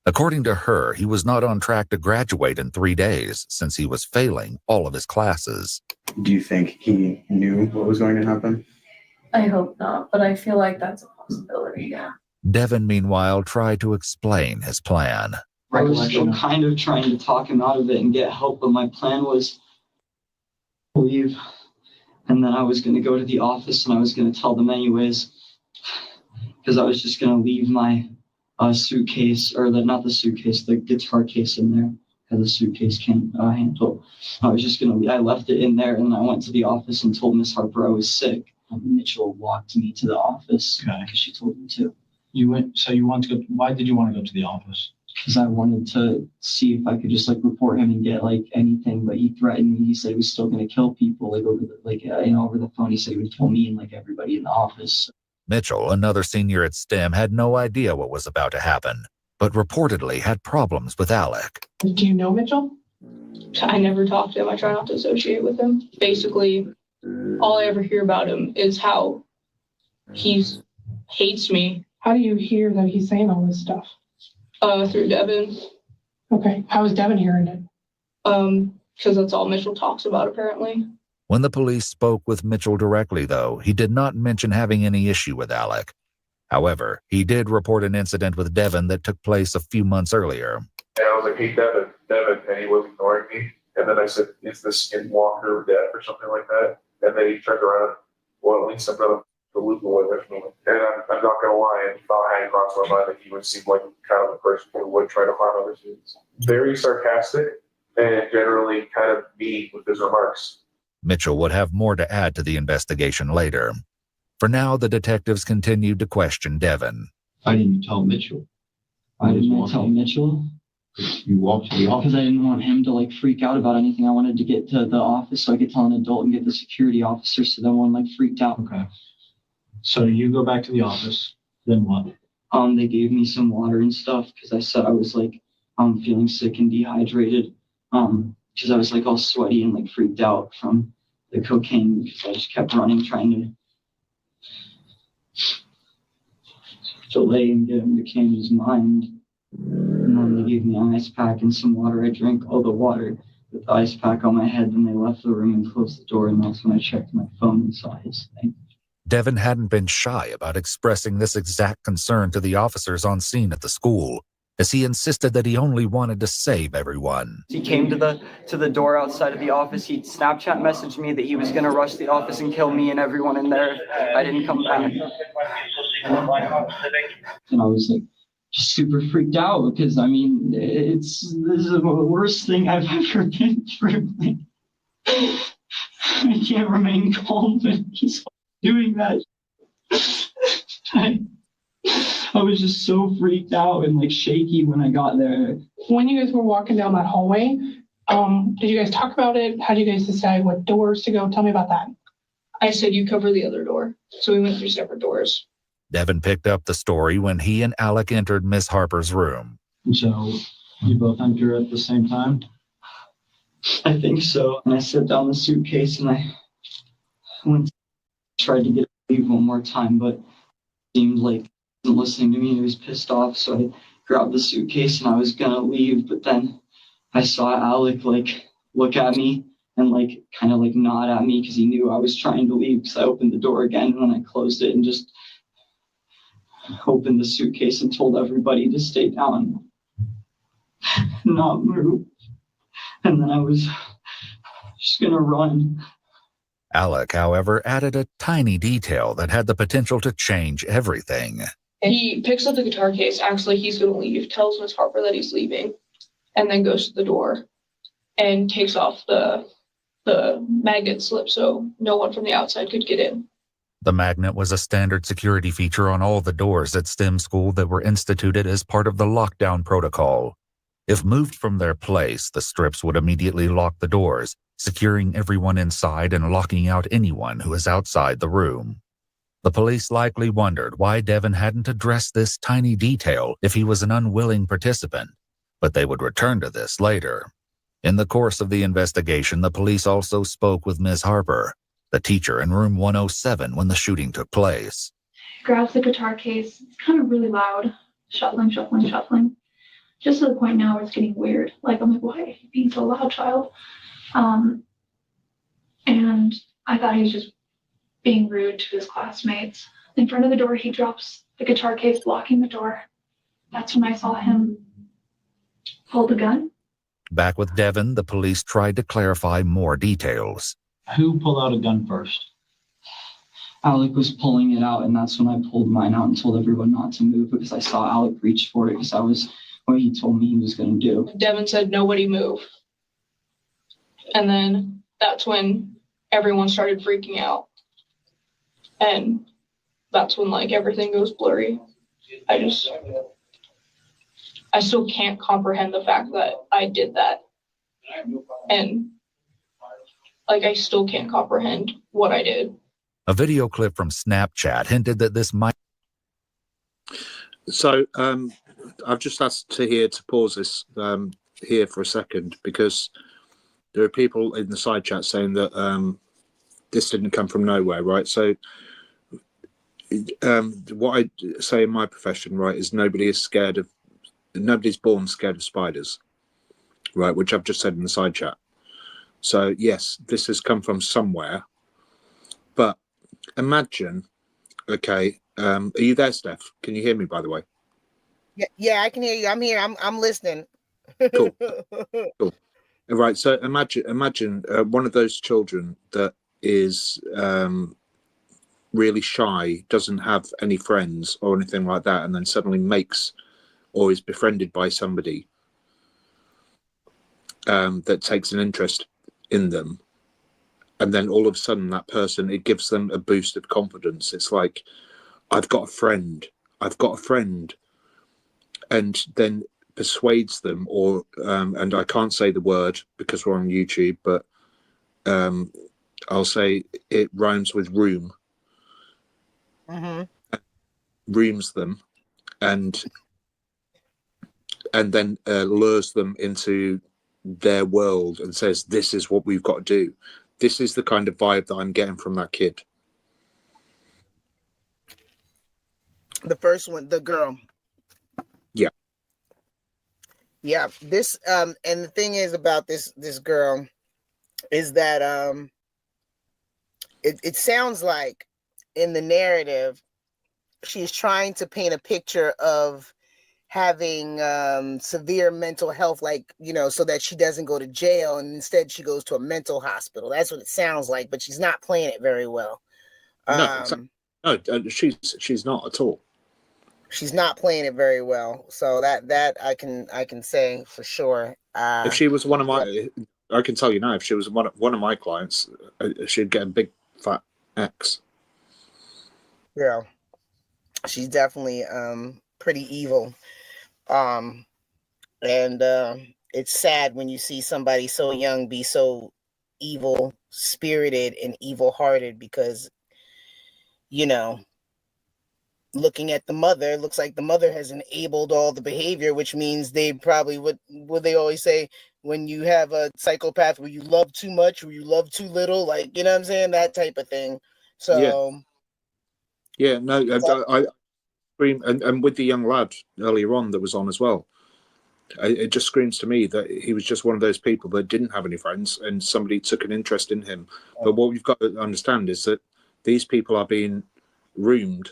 According to her, he was not on track to graduate in 3 days since he was failing all of his classes. Do you think he knew what was going to happen? I hope not, but I feel like that's a possibility, yeah. Devin, meanwhile, tried to explain his plan. I was still kind of trying to talk him out of it and get help, but my plan was to leave. And then I was going to go to the office and I was going to tell them anyways, because I was just going to leave my suitcase, or not the suitcase, the guitar case in there, because the suitcase can't handle. I was just going to, I left it in there and I went to the office and told Miss Harper I was sick. Mitchell walked me to the office because she told me to. Why did you want to go to the office? Because I wanted to see if I could just report him and get anything, but he threatened me. He said he was still going to kill people over the phone. He said he would kill me and everybody in the office. Mitchell, another senior at STEM, had no idea what was about to happen, but reportedly had problems with Alec. Do you know Mitchell? I never talked to him. I try not to associate with him. Basically, all I ever hear about him is how he hates me. How do you hear that he's saying all this stuff? Through Devin. Okay. How is Devin hearing it? Because that's all Mitchell talks about, apparently. When the police spoke with Mitchell directly, though, he did not mention having any issue with Alec. However, he did report an incident with Devin that took place a few months earlier. And I was like, hey, Devin, and he was ignoring me. And then I said, is this skinwalker death or something like that? And then he turned around, well, at least I'm not the loop away from me. And I'm not going to lie, and thought I had crossed my mind that he would seem like kind of a person who would try to harm other students. Very sarcastic and generally kind of mean with his remarks. Mitchell would have more to add to the investigation later. For now, the detectives continued to question Devin. Why didn't you tell Mitchell? Why didn't I tell Mitchell? You walked to the office? Because I didn't want him to freak out about anything. I wanted to get to the office so I could tell an adult and get the security officer so no one freaked out. Okay. So you go back to the office, then what? They gave me some water and stuff because I said I was feeling sick and dehydrated. Because I was all sweaty and freaked out from the cocaine because I just kept running trying to delay and get him to change his mind. And then they gave me an ice pack and some water. I drank all the water with the ice pack on my head. Then they left the room and closed the door, and that's when I checked my phone and saw his thing. Devin hadn't been shy about expressing this exact concern to the officers on scene at the school, as he insisted that he only wanted to save everyone. He came to the door outside of the office. He Snapchat messaged me that he was going to rush the office and kill me and everyone in there. I didn't come back. And I was just super freaked out because, this is the worst thing I've ever been through. I can't remain calm when he's doing that. I was just so freaked out and shaky when I got there. When you guys were walking down that hallway, did you guys talk about it? How did you guys decide what doors to go? Tell me about that. I said you cover the other door. So we went through separate doors. Devin picked up the story when he and Alec entered Miss Harper's room. So you both enter at the same time? I think so. And I set down the suitcase and I tried to get to leave one more time, but it seemed like he wasn't listening to me. He was pissed off, so I grabbed the suitcase and I was gonna leave, but then I saw Alec look at me and kind of nod at me because he knew I was trying to leave because I opened the door again and then I closed it and just opened the suitcase and told everybody to stay down, not move. And then I was just gonna run. Alec, however, added a tiny detail that had the potential to change everything. He picks up the guitar case. Actually, he's going to leave, tells Miss Harper that he's leaving, and then goes to the door and takes off the the magnet slip so no one from the outside could get in. The magnet was a standard security feature on all the doors at STEM school that were instituted as part of the lockdown protocol. If moved from their place, the strips would immediately lock the doors, securing everyone inside and locking out anyone who is outside the room. The police likely wondered why Devin hadn't addressed this tiny detail if he was an unwilling participant, but they would return to this later. In the course of the investigation, the police also spoke with Ms. Harper, the teacher in room 107 when the shooting took place. He grabs the guitar case. It's kind of really loud. Shuffling, shuffling, shuffling. Just to the point now where it's getting weird. Like, I'm like, why are you being so loud, child? And I thought he was just being rude to his classmates. In front of the door, he drops the guitar case, blocking the door. That's when I saw him pull the gun. Back with Devin, the police tried to clarify more details. Who pulled out a gun first? Alec was pulling it out, and that's when I pulled mine out and told everyone not to move because I saw Alec reach for it because that was what he told me he was going to do. Devin said, nobody move. And then that's when everyone started freaking out. And that's when, like, everything goes blurry. I still can't comprehend the fact that I did that. And, like, I still can't comprehend what I did. A video clip from Snapchat hinted that this might... So, I've just asked to pause this here for a second, because there are people in the side chat saying that this didn't come from nowhere, right? So, what I say in my profession, right, is nobody's born scared of spiders, right? Which I've just said in the side chat. So yes, this has come from somewhere, but imagine, okay, are you there, Steph? Can you hear me, by the way? Yeah, I can hear you. I'm here. I'm listening. Cool. Cool. Right. So imagine one of those children that is really shy, doesn't have any friends or anything like that, and then suddenly makes or is befriended by somebody that takes an interest in them, and then all of a sudden that person, it gives them a boost of confidence. It's like, I've got a friend, and then persuades them, or and I can't say the word because we're on YouTube, but I'll say it rhymes with room. Rooms them, and then lures them into their world and says, this is what we've got to do. This is the kind of vibe that I'm getting from that kid. The first one, the girl. Yeah, this and the thing is about this girl is that it sounds like in the narrative she's trying to paint a picture of having severe mental health, like, you know, so that she doesn't go to jail, and instead she goes to a mental hospital. That's what it sounds like, but she's not playing it very well. No, she's not at all. She's not playing it very well. So that I can say for sure. If she was one of my, I can tell you now, if she was one of my clients, she'd get a big fat X. Yeah, she's definitely pretty evil. And it's sad when you see somebody so young be so evil spirited and evil hearted, because, you know, looking at the mother, looks like the mother has enabled all the behavior, which means they probably would they always say, when you have a psychopath where you love too much or you love too little, like, you know what I'm saying, that type of thing. So yeah, no, I scream, and with the young lad earlier on that was on as well, it just screams to me that he was just one of those people that didn't have any friends and somebody took an interest in him. But what we've got to understand is that these people are being roomed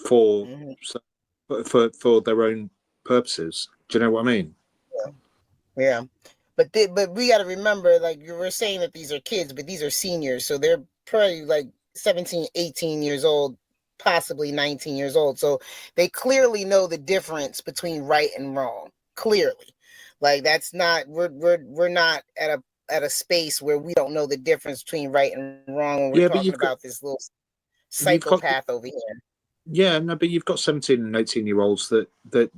for their own purposes. Do you know what I mean? Yeah. But we got to remember, like you were saying, that these are kids, but these are seniors, so they're probably like 17, 18 years old, possibly 19 years old. So they clearly know the difference between right and wrong. Clearly, like that's not we're not at a at a space where we don't know the difference between right and wrong when we're Yeah, but talking about this little psychopath over here. Yeah, no, but you've got 17 and 18-year-olds that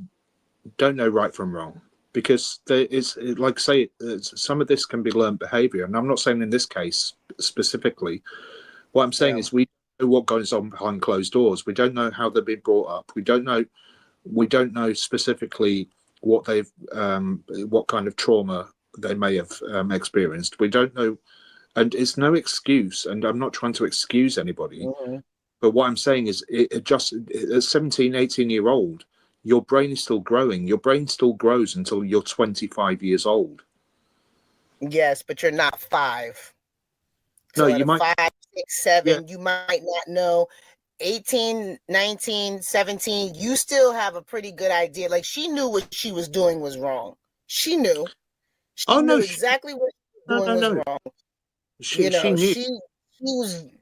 don't know right from wrong, because there is, like I say, some of this can be learned behavior, and I'm not saying in this case specifically. What I'm saying is we don't know what goes on behind closed doors. We don't know how they've been brought up. We don't know specifically what they've what kind of trauma they may have experienced. We don't know, and it's no excuse, and I'm not trying to excuse anybody. But what I'm saying is, it just, at 17, 18-year-old, your brain is still growing. Your brain still grows until you're 25 years old. Yes, but you're not 5. No, So you might 5, 6, 7, you might not know. 18, 19, 17, you still have a pretty good idea. Like, she knew what she was doing was wrong. She knew. She knew exactly what she was doing was wrong. She knew.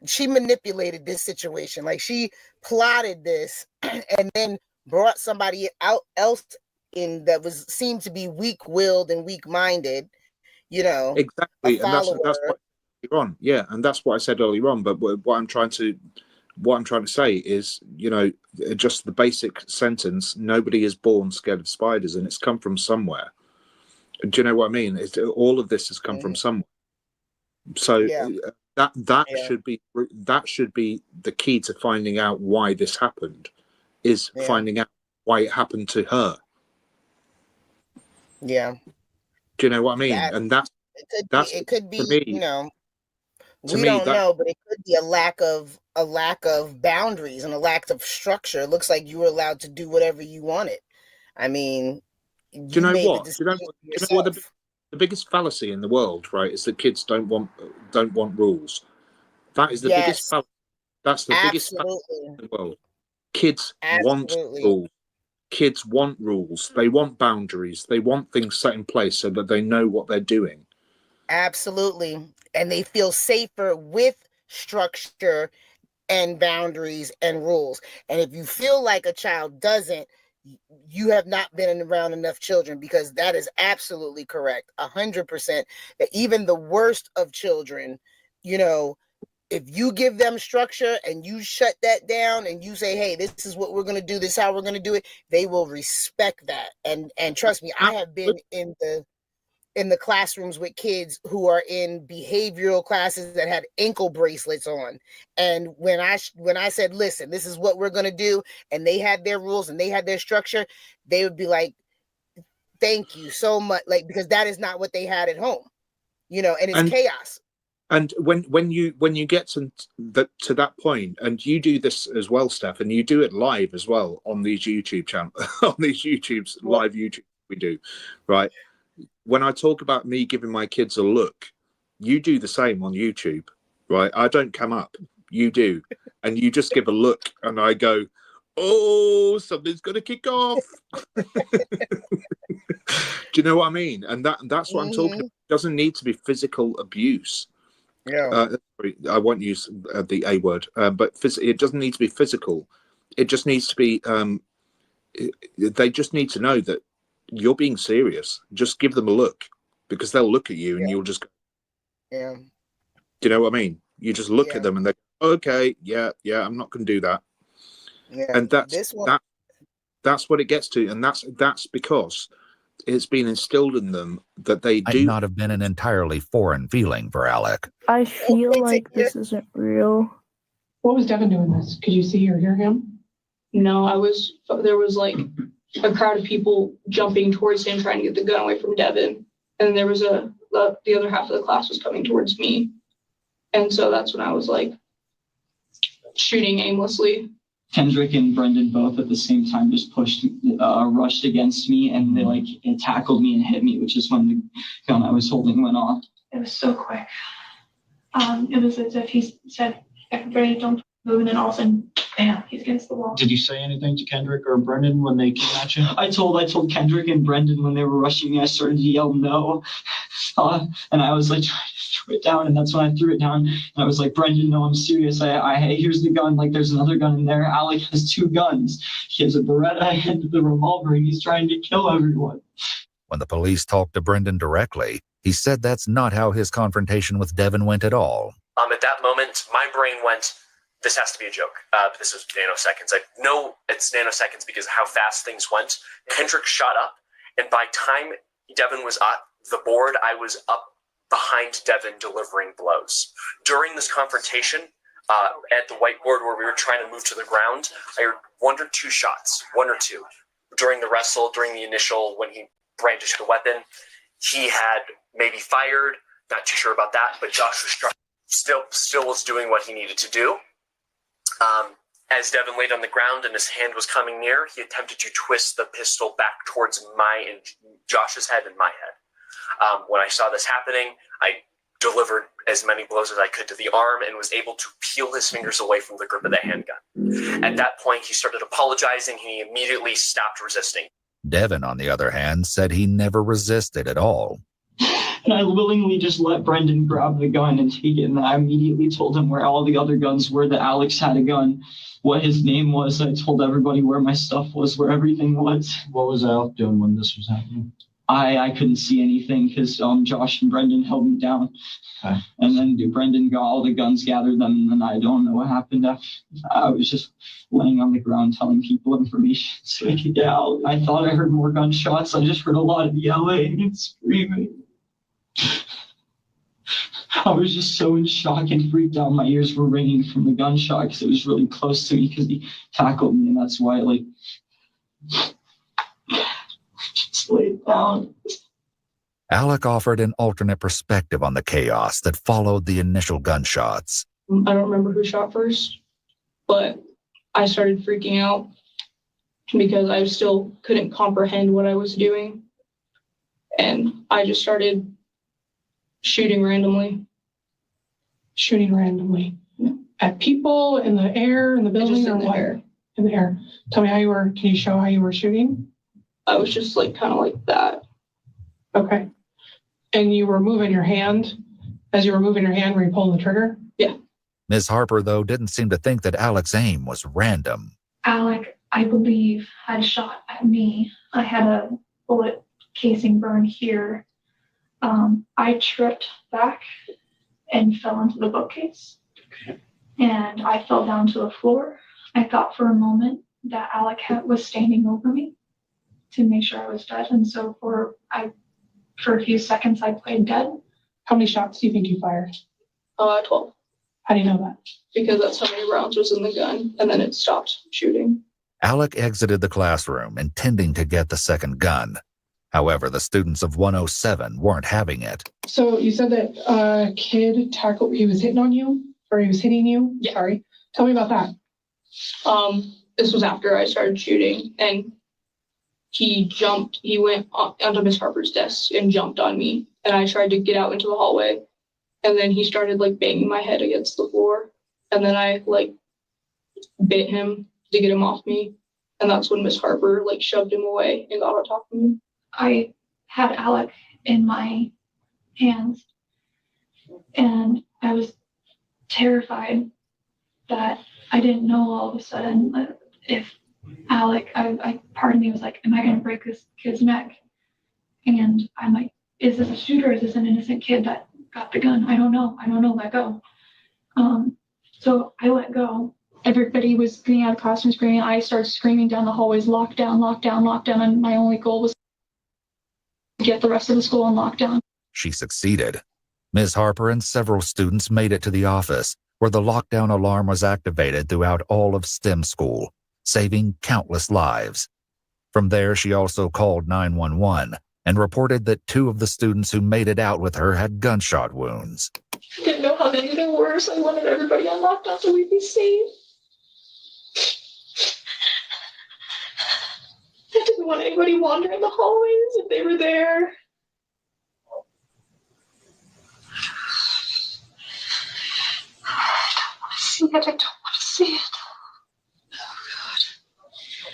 She manipulated this situation. Like, she plotted this and then brought somebody else in that seemed to be weak-willed and weak-minded, exactly, and that's what earlier on. Yeah, and that's what I said earlier on. But what I'm trying to say is, just the basic sentence: nobody is born scared of spiders, and it's come from somewhere. Do you know what I mean? All of this has come from somewhere. So that should be the key to finding out why this happened, is finding out why it happened to her. Yeah. Do you know what I mean? And it could be, me, we don't know, but it could be a lack of boundaries and a lack of structure. It looks like you were allowed to do whatever you wanted. I mean, do you know what? Do you know what the biggest fallacy in the world, right, is that kids don't want rules. That is the biggest fallacy. That's the biggest fallacy in the world. Kids want rules. Kids want rules. They want boundaries. They want things set in place so that they know what they're doing. Absolutely. And they feel safer with structure and boundaries and rules. And if you feel like a child doesn't, you have not been around enough children, because that is absolutely correct. 100%. That even the worst of children, if you give them structure and you shut that down and you say, hey, this is what we're going to do, this is how we're going to do it, they will respect that. And trust me, I have been in the classrooms with kids who are in behavioral classes that had ankle bracelets on. And when I said, listen, this is what we're going to do, and they had their rules and they had their structure, they would be like, thank you so much. Like, because that is not what they had at home, and it's chaos. And when you get to that point, and you do this as well, Steph, and you do it live as well on these YouTube channels, on these live YouTube we do, right? When I talk about me giving my kids a look, you do the same on YouTube, right? I don't come up, you do, and you just give a look, and I go, oh, something's going to kick off. Do you know what I mean? And that's what I'm talking about. It doesn't need to be physical abuse. Yeah. I won't use the A word, but it doesn't need to be physical. It just needs to be. They just need to know that you're being serious. Just give them a look, because they'll look at you and you'll just go, yeah. Do you know what I mean? You just look at them and they go, okay, yeah, I'm not going to do that. Yeah. And that's what it gets to, and that's because it's been instilled in them that they do not have been an entirely foreign feeling for Alec. I feel like this isn't real. What was Devin doing this? Could you see or hear him? No, there was like a crowd of people jumping towards him, trying to get the gun away from Devin. And there was the other half of the class was coming towards me. And so that's when I was like shooting aimlessly. Kendrick and Brendan both at the same time just rushed against me, and they tackled me and hit me, which is when the gun I was holding went off. It was so quick. It was as if he said, everybody don't move, and then all of a sudden, bam, he's against the wall. Did you say anything to Kendrick or Brendan when they came at you? I told Kendrick and Brendan when they were rushing me, I started to yell no. And I was like trying to throw it down, and that's when I threw it down. And I was like, Brendan, no, I'm serious. Hey, here's the gun. Like, there's another gun in there. Alec has 2 guns. He has a Beretta and the revolver, and he's trying to kill everyone. When the police talked to Brendan directly, He said that's not how his confrontation with Devin went at all. At that moment, my brain went, this has to be a joke. This was nanoseconds. I know it's nanoseconds because of how fast things went. Kendrick shot up, and by time Devin was at the board, I was up behind Devin delivering blows. During this confrontation, at the whiteboard where we were trying to move to the ground, I heard one or two shots. During the wrestle, during the initial, when he brandished the weapon, he had maybe fired, not too sure about that, but Josh was still was doing what he needed to do. As Devin laid on the ground and his hand was coming near, he attempted to twist the pistol back towards my and Josh's head and my head. When I saw this happening, I delivered as many blows as I could to the arm and was able to peel his fingers away from the grip of the handgun. At that point, he started apologizing and he immediately stopped resisting. Devin, on the other hand, said he never resisted at all. And I willingly just let Brendan grab the gun and take it. And I immediately told him where all the other guns were, that Alex had a gun, what his name was. I told everybody where my stuff was, where everything was. What was Alec doing when this was happening? I couldn't see anything because Josh and Brendan held me down. Okay. And then Brendan got all the guns, gathered them, and then I don't know what happened after. I was just laying on the ground telling people information so I could get out. I thought I heard more gunshots. I just heard a lot of yelling and screaming. I was just so in shock and freaked out. My ears were ringing from the gunshot because it was really close to me because he tackled me, and that's why just laid down. Alec offered an alternate perspective on the chaos that followed the initial gunshots. I don't remember who shot first, but I started freaking out because I still couldn't comprehend what I was doing. And I just started shooting randomly. Shooting randomly? Yeah. At people, in the air, in the building, just or in the what? air. In the air. Tell me can you show how you were shooting? I was just kind of like that. Okay. And you were moving your hand. As you were moving your hand, were you pulling the trigger? Yeah. Ms. Harper, though, didn't seem to think that Alec's aim was random. Alec, I believe, had shot at me. I had a bullet casing burn here. I tripped back and fell into the bookcase. Okay. And I fell down to the floor. I thought for a moment that Alec was standing over me to make sure I was dead. And so for a few seconds, I played dead. How many shots do you think you fired? 12. How do you know that? Because that's how many rounds was in the gun, and then it stopped shooting. Alec exited the classroom, intending to get the second gun. However, the students of 107 weren't having it. So you said that a kid tackled, he was hitting on you, or he was hitting you? Yeah. Sorry. Tell me about that. This was after I started shooting, and he went onto Miss Harper's desk and jumped on me, and I tried to get out into the hallway, and then he started banging my head against the floor, and then I bit him to get him off me, and that's when Miss Harper shoved him away and got on top of me. I had Alec in my hands, and I was terrified that I didn't know all of a sudden if Alec, part of me was like, am I going to break this kid's neck? And I'm like, is this a shooter? Is this an innocent kid that got the gun? I don't know, let go. So I let go. Everybody was getting out of costume screaming. I started screaming down the hallways, lockdown, lockdown, lockdown. And my only goal was to get the rest of the school on lockdown. She succeeded. Ms. Harper and several students made it to the office, where the lockdown alarm was activated throughout all of STEM school, saving countless lives. From there, she also called 911 and reported that 2 of the students who made it out with her had gunshot wounds. I didn't know how many there were, so I wanted everybody on lockdown so we'd be safe. I didn't want anybody wandering the hallways if they were there. I don't want to see it. I don't want to see it.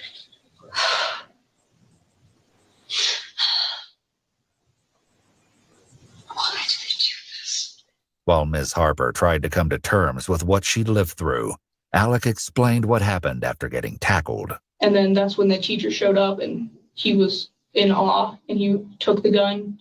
Why did they do this? While Ms. Harper tried to come to terms with what she'd lived through, Alec explained what happened after getting tackled. And then that's when the teacher showed up, and he was in awe, and he took the gun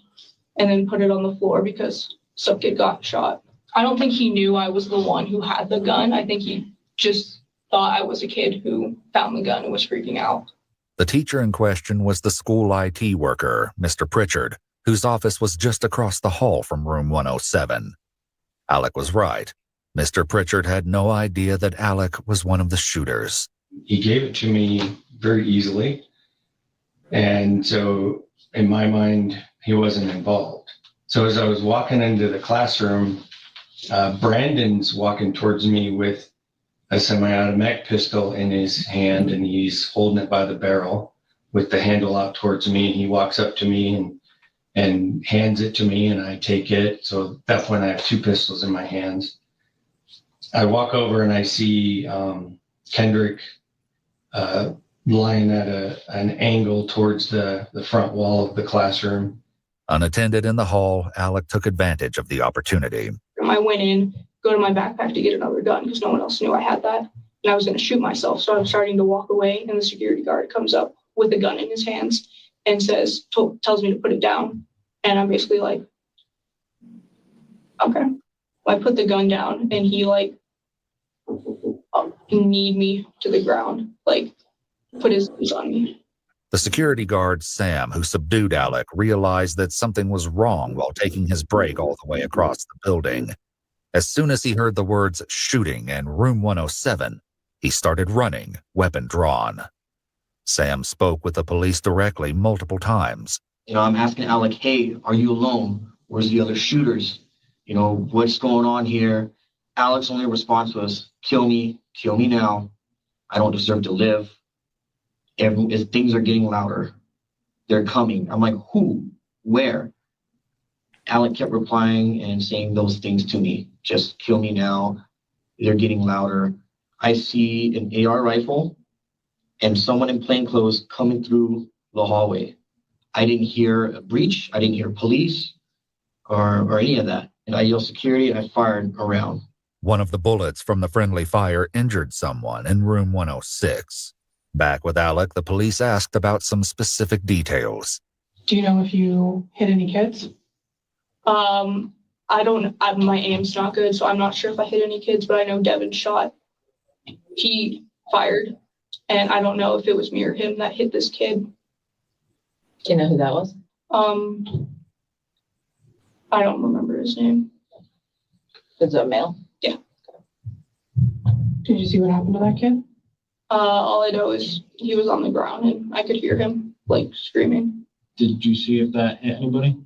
and then put it on the floor because some kid got shot. I don't think he knew I was the one who had the gun. I think he just thought I was a kid who found the gun and was freaking out. The teacher in question was the school IT worker, Mr. Pritchard, whose office was just across the hall from room 107. Alec was right. Mr. Pritchard had no idea that Alec was one of the shooters. He gave it to me very easily. And so in my mind, he wasn't involved. So as I was walking into the classroom, Brandon's walking towards me with a semi-automatic pistol in his hand, and he's holding it by the barrel with the handle out towards me. And he walks up to me and hands it to me, and I take it. So at that point, I have two pistols in my hands. I walk over and I see Kendrick lying at an angle towards the front wall of the classroom. Unattended in the hall, Alec took advantage of the opportunity. I went in, go to my backpack to get another gun because no one else knew I had that. And I was going to shoot myself. So I'm starting to walk away, and the security guard comes up with a gun in his hands and tells me to put it down. And I'm basically like, okay. I put the gun down, and he kneed me to the ground, put his knees on me. The security guard, Sam, who subdued Alec, realized that something was wrong while taking his break all the way across the building. As soon as he heard the words shooting and room 107, he started running, weapon drawn. Sam spoke with the police directly multiple times. I'm asking Alec, hey, are you alone? Where's the other shooters? What's going on here? Alec's only response was, kill me now. I don't deserve to live. As things are getting louder, they're coming. I'm like, who? Where? Alec kept replying and saying those things to me. Just kill me now. They're getting louder. I see an AR rifle and someone in plain clothes coming through the hallway. I didn't hear a breach. I didn't hear police or any of that. And I yelled security and I fired around. One of the bullets from the friendly fire injured someone in room 106. Back with Alec, the police asked about some specific details. Do you know if you hit any kids? I don't. My aim's not good, so I'm not sure if I hit any kids, but I know Devin shot. He fired, and I don't know if it was me or him that hit this kid. Do you know who that was? I don't remember his name. Is it a male? Yeah. Did you see what happened to that kid? All I know is he was on the ground and I could hear him screaming. Did you see if that hit anybody?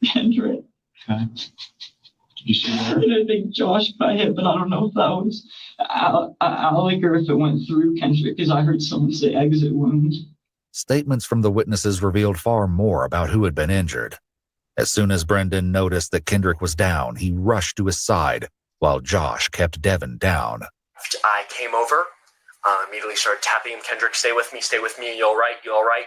Kendrick. Okay. Did you see her? And I think Josh got hit, but I don't know if that was Alec or if it went through Kendrick, because I heard someone say exit wound. Statements from the witnesses revealed far more about who had been injured. As soon as Brendan noticed that Kendrick was down, he rushed to his side, while Josh kept Devin down. I came over, immediately started tapping him. Kendrick, stay with me, you all right, you all right?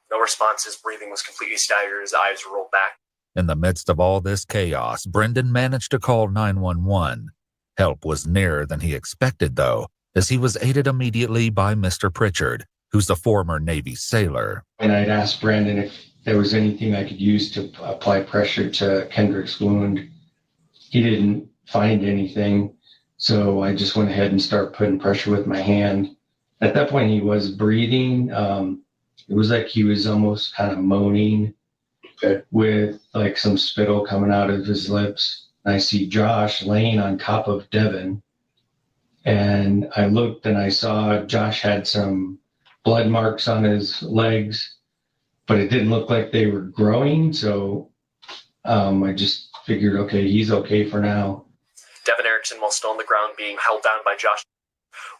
No response. His breathing was completely staggered, his eyes rolled back. In the midst of all this chaos, Brendan managed to call 911. Help was nearer than he expected, though, as he was aided immediately by Mr. Pritchard, who's a former Navy sailor. And I'd asked Brandon if there was anything I could use to apply pressure to Kendrick's wound. He didn't find anything, so I just went ahead and started putting pressure with my hand. At that point, he was breathing. It was like he was almost kind of moaning with some spittle coming out of his lips. And I see Josh laying on top of Devin. And I looked and I saw Josh had some blood marks on his legs, but it didn't look like they were growing. So I just figured, okay, he's okay for now. Devin Erickson, while still on the ground being held down by Josh,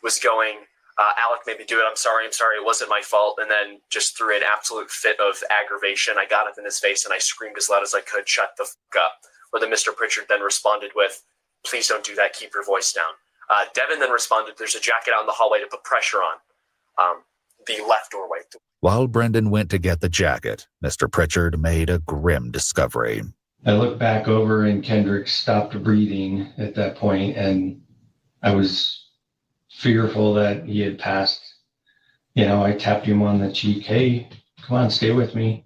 was going, Alec made me do it. I'm sorry. It wasn't my fault. And then just threw an absolute fit of aggravation. I got up in his face and I screamed as loud as I could, shut the fuck up. Where the Mr. Pritchard then responded with, please don't do that. Keep your voice down. Devin then responded, there's a jacket out in the hallway to put pressure on the left doorway. While Brendan went to get the jacket, Mr. Pritchard made a grim discovery. I looked back over and Kendrick stopped breathing at that point, and I was fearful that he had passed. I tapped him on the cheek. Hey, come on, stay with me.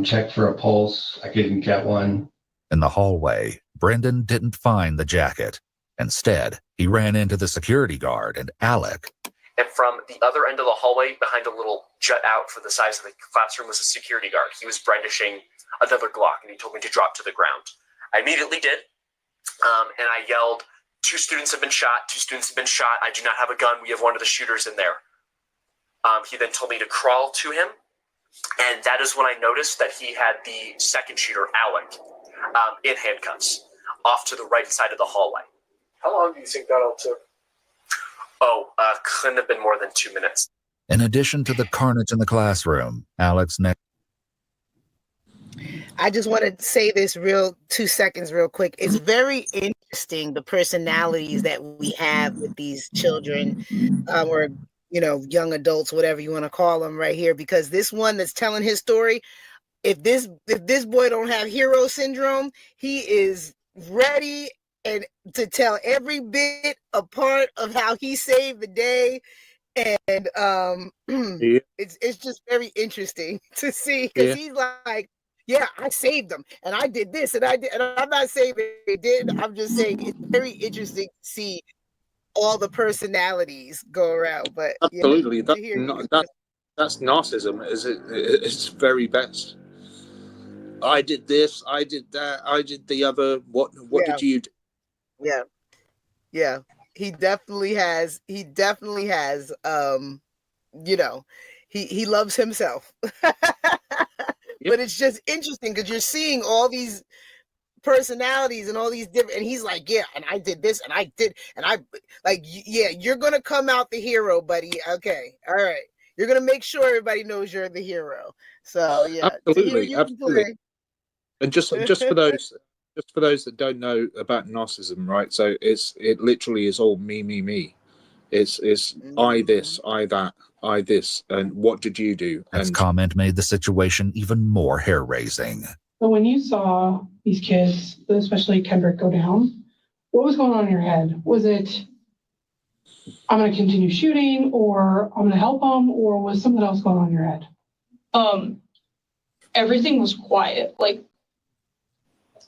Checked for a pulse. I couldn't get one. In the hallway, Brendan didn't find the jacket. Instead, he ran into the security guard and Alec. And from the other end of the hallway, behind a little jut out for the size of the classroom, was a security guard. He was brandishing another Glock, and he told me to drop to the ground. I immediately did, and I yelled, 2 students have been shot, 2 students have been shot. I do not have a gun. We have one of the shooters in there. He then told me to crawl to him, and that is when I noticed that he had the second shooter, Alec, in handcuffs, off to the right side of the hallway. How long do you think that all took? Couldn't have been more than 2 minutes. In addition to the carnage in the classroom, Alec's next. I just want to say this 2 seconds real quick. It's very interesting, the personalities that we have with these children, or young adults, whatever you want to call them right here, because this one that's telling his story, if this boy don't have hero syndrome, he is ready and to tell every bit a part of how he saved the day. And it's just very interesting to see, because he's like, yeah, I saved them, and I did this, and I did, and I'm not saying they did. I'm just saying it's very interesting to see all the personalities go around. But absolutely, that's narcissism. It's very best. I did this, I did that, I did the other. What did you do? Yeah. He definitely has. He loves himself. But it's just interesting because you're seeing all these personalities and all these different, and he's like, yeah, and I did this, and I did, and I like, yeah, you're gonna come out the hero, buddy. Okay, all right, you're gonna make sure everybody knows you're the hero. So yeah, absolutely. And just for those that don't know about narcissism, right? So it literally is all me. It's I this, I that, I this, and what did you do? His comment made the situation even more hair-raising. So when you saw these kids, especially Kendrick, go down, what was going on in your head? Was it, I'm going to continue shooting, or I'm going to help them, or was something else going on in your head? Everything was quiet. Like,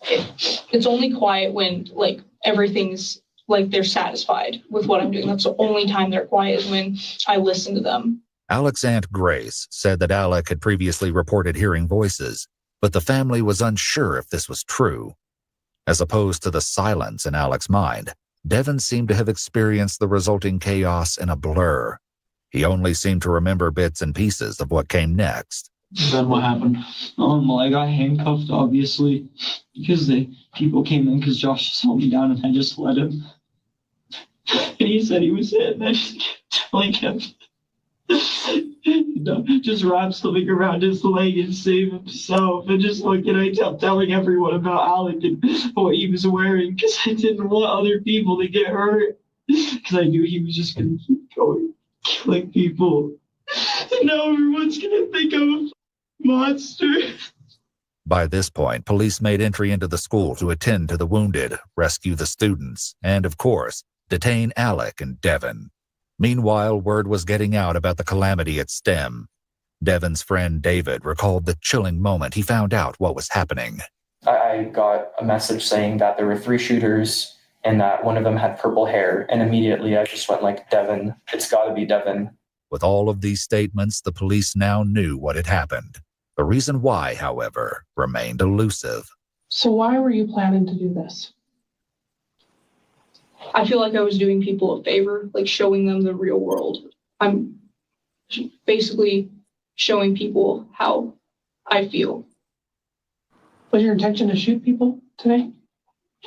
it's only quiet when, like, everything's like they're satisfied with what I'm doing. That's the only time they're quiet, is when I listen to them. Alec's Aunt Grace said that Alec had previously reported hearing voices, but the family was unsure if this was true. As opposed to the silence in Alec's mind, Devin seemed to have experienced the resulting chaos in a blur. He only seemed to remember bits and pieces of what came next. Then what happened? Well, I got handcuffed, obviously, because the people came in because Josh just held me down, and I just let him. And he said he was hit, and I just kept telling him, just wrap something around his leg and save himself. And just I kept telling everyone about Alec and what he was wearing, because I didn't want other people to get hurt, because I knew he was just going to keep going, killing people. And now everyone's going to think I'm a monster. By this point, police made entry into the school to attend to the wounded, rescue the students, and, of course, detain Alec and Devin. Meanwhile, word was getting out about the calamity at STEM. Devin's friend David recalled the chilling moment he found out what was happening. I got a message saying that there were 3 shooters and that one of them had purple hair, and immediately I just went like, Devin, it's got to be Devin. With all of these statements, the police now knew what had happened. The reason why, however, remained elusive. So why were you planning to do this? I feel like I was doing people a favor, like showing them the real world. I'm basically showing people how I feel. Was your intention to shoot people today?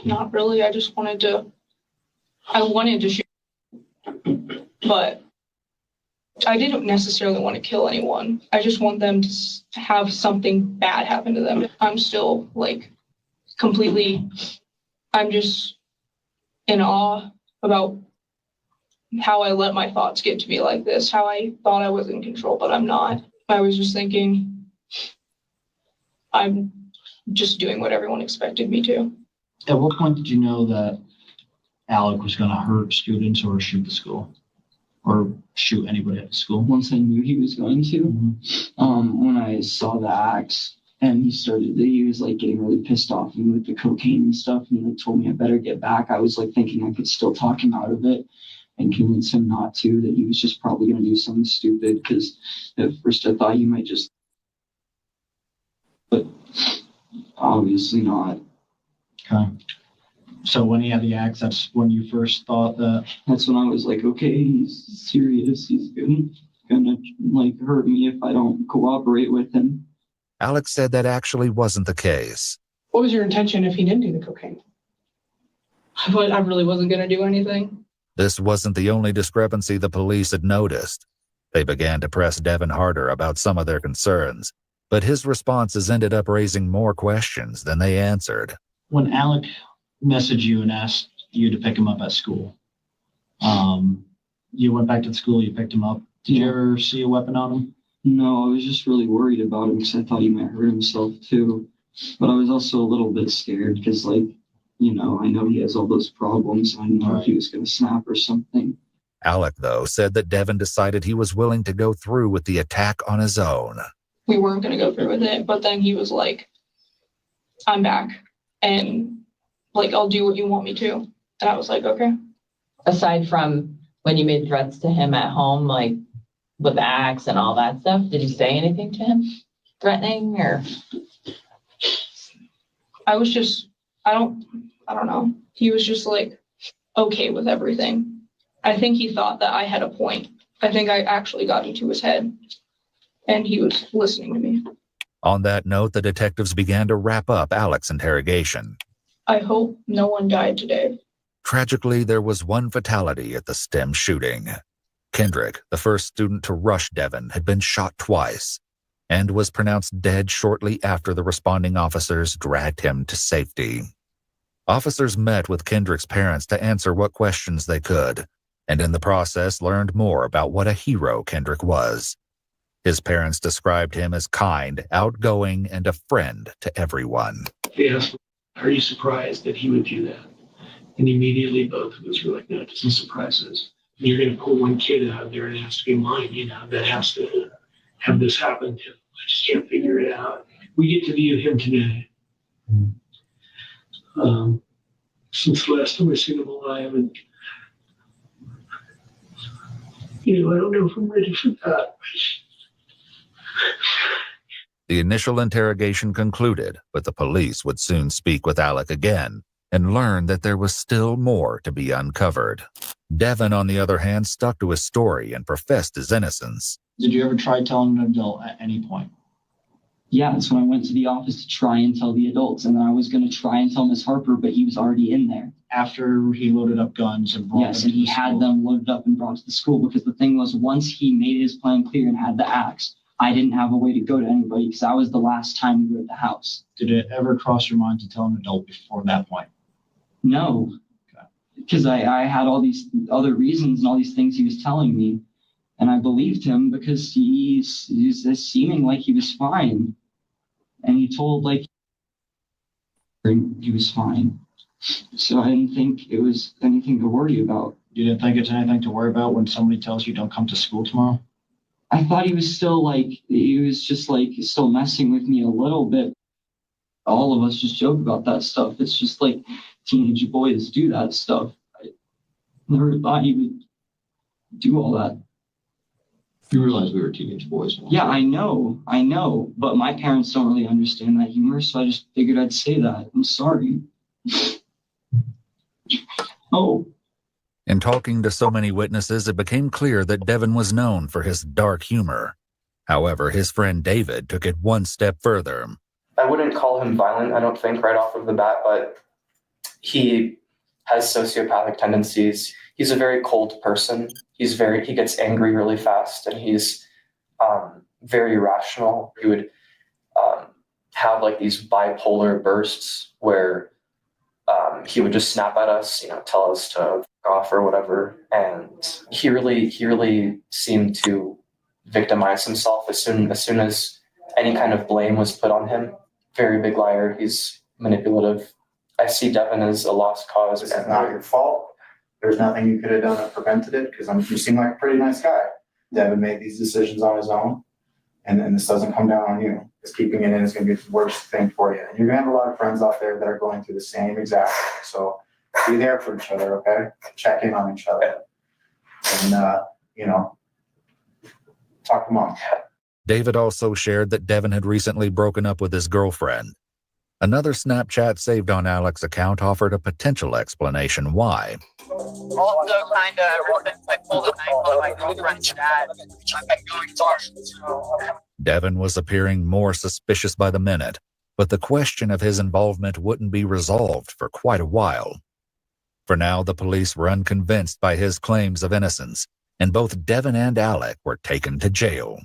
Not really. I wanted to shoot, but I didn't necessarily want to kill anyone. I just want them to have something bad happen to them. I'm still I'm just in awe about how I let my thoughts get to me like this, how I thought I was in control, but I'm not. I was just thinking, I'm just doing what everyone expected me to. At what point did you know that Alec was going to hurt students or shoot the school? Or shoot anybody at the school? Once I knew he was going to. When I saw the axe And he was like getting really pissed off and with the cocaine and stuff. And he like told me I better get back. I was like thinking I could still talk him out of it and convince him not to, that he was just probably going to do something stupid. Because at first I thought he might just, but obviously not. Okay. So when he had the axe, that's when you first thought that? That's when I was like, okay, he's serious. He's gonna like hurt me if I don't cooperate with him. Alex said that actually wasn't the case. What was your intention if he didn't do the cocaine? I really wasn't going to do anything. This wasn't the only discrepancy the police had noticed. They began to press Devin harder about some of their concerns, but his responses ended up raising more questions than they answered. When Alec messaged you and asked you to pick him up at school, you went back to the school, you picked him up. Did you ever see a weapon on him? No, I was just really worried about him because I thought he might hurt himself too. But I was also a little bit scared because, like, you know, I know he has all those problems. I didn't know if he was going to snap or something. Alec, though, said that Devin decided he was willing to go through with the attack on his own. We weren't going to go through with it, but then he was like, I'm back, and like, I'll do what you want me to. And I was like, okay. Aside from when you made threats to him at home, like with the axe and all that stuff, did you say anything to him? Threatening or? I don't know. He was just like, okay with everything. I think he thought that I had a point. I think I actually got into his head and he was listening to me. On that note, the detectives began to wrap up Alec's interrogation. I hope no one died today. Tragically, there was one fatality at the STEM shooting. Kendrick, the first student to rush Devin, had been shot twice and was pronounced dead shortly after the responding officers dragged him to safety. Officers met with Kendrick's parents to answer what questions they could, and in the process learned more about what a hero Kendrick was. His parents described him as kind, outgoing, and a friend to everyone. They asked, are you surprised that he would do that? And immediately both of us were like, no, it doesn't surprise us. You're going to pull one kid out there and it has to be mine, you know, that has to have this happen to him. I just can't figure it out. We get to view him today. Since the last time I seen him alive, and you know, I don't know if I'm ready for that. The initial interrogation concluded, but the police would soon speak with Alec again and learn that there was still more to be uncovered. Devin, on the other hand, stuck to his story and professed his innocence. Did you ever try telling an adult at any point? Yeah, that's when I went to the office to try and tell the adults, and then I was going to try and tell Miss Harper, but he was already in there. After he loaded up guns and brought Yes, and he had them loaded up and brought to the school, because the thing was, once he made his plan clear and had the axe, I didn't have a way to go to anybody because that was the last time we were at the house. Did it ever cross your mind to tell an adult before that point? No, because I had all these other reasons and all these things he was telling me, and I believed him because he's seeming like he was fine, and he told like he was fine. So I didn't think it was anything to worry about. You didn't think it's anything to worry about when somebody tells you don't come to school tomorrow? I thought he was still still messing with me a little bit. All of us just joke about that stuff. It's just like teenage boys do that stuff. I never thought he would do all that. You realize we were teenage boys. Yeah, I know. But my parents don't really understand that humor, so I just figured I'd say that. I'm sorry. Oh. In talking to so many witnesses, it became clear that Devin was known for his dark humor. However, his friend David took it one step further. I wouldn't call him violent, I don't think, right off of the bat, but he has sociopathic tendencies. He's a very cold person. He gets angry really fast, and he's very irrational. He would have like these bipolar bursts where he would just snap at us, you know, tell us to f off or whatever. And he really seemed to victimize himself as soon as any kind of blame was put on him. Very big liar. He's manipulative. I see Devin as a lost cause. It's not your fault. There's nothing you could have done that prevented it, because you seem like a pretty nice guy. Devin made these decisions on his own, and this doesn't come down on you. Because keeping it in is going to be the worst thing for you. And you're going to have a lot of friends out there that are going through the same exact thing. So be there for each other, okay? Check in on each other. And, talk to mom. David also shared that Devin had recently broken up with his girlfriend. Another Snapchat saved on Alex's account offered a potential explanation why. Also, kind of, I pulled a knife on my girlfriend's dad. I've been going to Devin was appearing more suspicious by the minute, but the question of his involvement wouldn't be resolved for quite a while. For now, the police were unconvinced by his claims of innocence, and both Devin and Alec were taken to jail.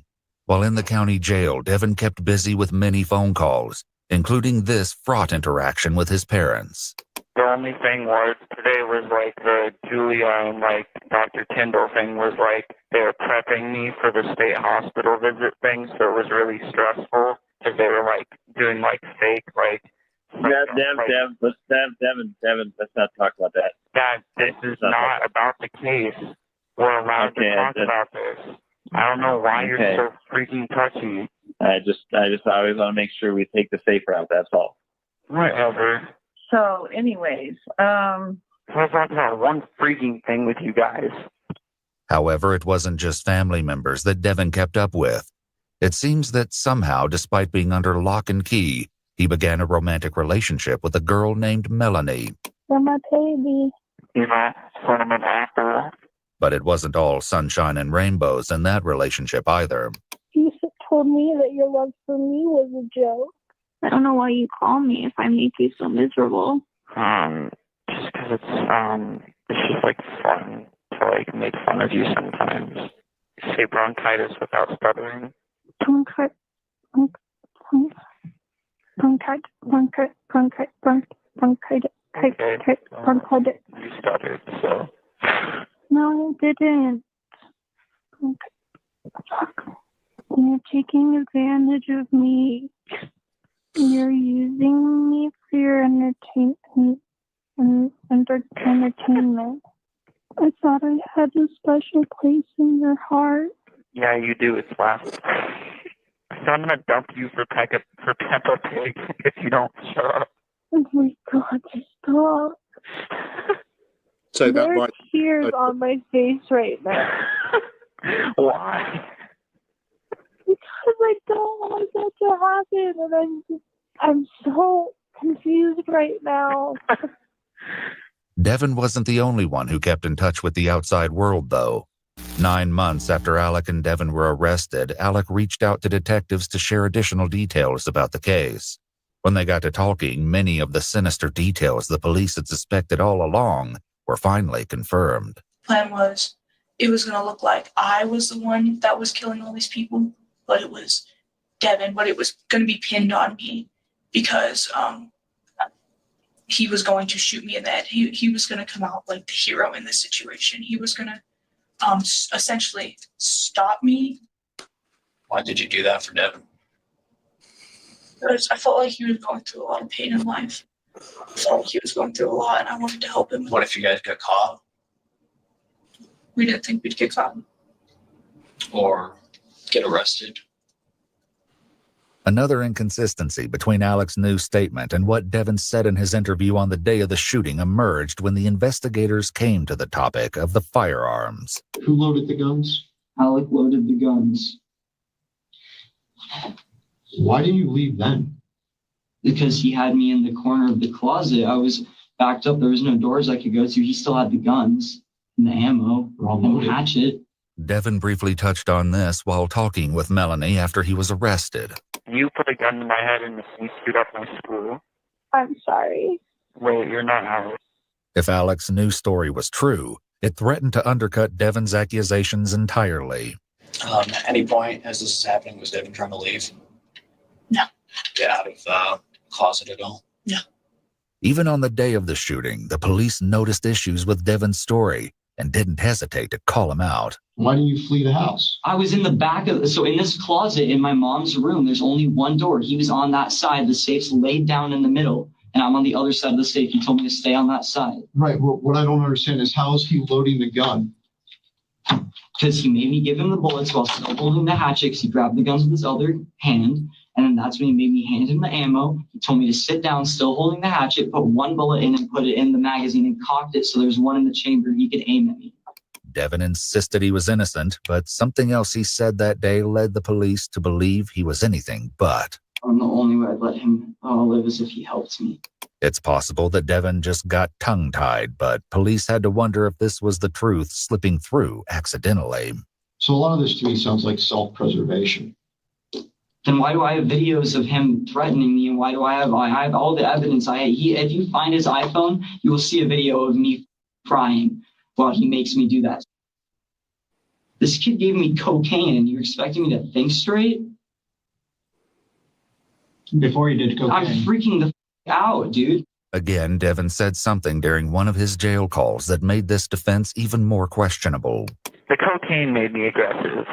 While in the county jail, Devin kept busy with many phone calls, including this fraught interaction with his parents. The only thing was, today was like the Julia and like Dr. Tyndall thing was like they were prepping me for the state hospital visit thing, so it was really stressful because they were like doing like fake like. Devin, let's not talk about that. Dad, this is not about the case. We're allowed to talk about this. I don't know why you're so freaking touchy. I just always want to make sure we take the safe route. That's all. Whatever. So, anyways, Let's talk about one freaking thing with you guys. However, it wasn't just family members that Devin kept up with. It seems that somehow, despite being under lock and key, he began a romantic relationship with a girl named Melanie. you're my baby. You know, sentiment after. But it wasn't all sunshine and rainbows in that relationship either. You told me that your love for me was a joke. I don't know why you call me if I make you so miserable. Just because it's just like fun to like make fun of you sometimes. Say bronchitis without stuttering. Bronchitis. You stuttered, so. No, I didn't. You're taking advantage of me. You're using me for your entertainment. I thought I had a special place in your heart. Yeah, you do. It's last. So I'm gonna dump you for Peppa Pig if you don't shut up. Oh my God, stop. So that there are might tears on my face right now. Why? Because I don't want that to happen, and I'm so confused right now. Devin wasn't the only one who kept in touch with the outside world, though. 9 months after Alec and Devin were arrested, Alec reached out to detectives to share additional details about the case. When they got to talking, many of the sinister details the police had suspected all along were finally confirmed. Plan was, it was going to look like I was the one that was killing all these people, but it was Devin, but it was going to be pinned on me because he was going to shoot me in the head. He was going to come out like the hero in this situation. He was going to essentially stop me. Why did you do that for Devin? Because I felt like he was going through a lot of pain in life. I felt like he was going through a lot, and I wanted to help him. What if you guys got caught? We didn't think we'd get caught. Or get arrested? Another inconsistency between Alec's new statement and what Devin said in his interview on the day of the shooting emerged when the investigators came to the topic of the firearms. Who loaded the guns? Alec loaded the guns. Why didn't you leave then? Because he had me in the corner of the closet. I was backed up. There was no doors I could go to. He still had the guns and the ammo and the hatchet. Devin briefly touched on this while talking with Melanie after he was arrested. You put a gun to my head in the C-suite at my school. I'm sorry. Wait, you're not Alex. If Alec's new story was true, it threatened to undercut Devin's accusations entirely. At any point as this is happening, was Devin trying to leave? No. Get out of the closet at all? No. Even on the day of the shooting, the police noticed issues with Devin's story and didn't hesitate to call him out. Why didn't you flee the house? I was in the back of, so in this closet in my mom's room, there's only one door. He was on that side. The safe's laid down in the middle, and I'm on the other side of the safe. He told me to stay on that side. Right. What I don't understand is how is he loading the gun? because he made me give him the bullets while still holding the hatchet because he grabbed the guns with his other hand. And then that's when he made me hand him the ammo. He told me to sit down, still holding the hatchet, put one bullet in and put it in the magazine and cocked it so there's one in the chamber he could aim at me. Devin insisted he was innocent, but something else he said that day led the police to believe he was anything but. The only way I'd let him live is if he helped me. It's possible that Devin just got tongue-tied, but police had to wonder if this was the truth slipping through accidentally. So a lot of this to me sounds like self-preservation. Then why do I have videos of him threatening me? And why do I have all the evidence? If you find his iPhone, you will see a video of me crying while he makes me do that. This kid gave me cocaine and you're expecting me to think straight? Before you did cocaine. I'm freaking the out, dude. Again, Devin said something during one of his jail calls that made this defense even more questionable. The cocaine made me aggressive.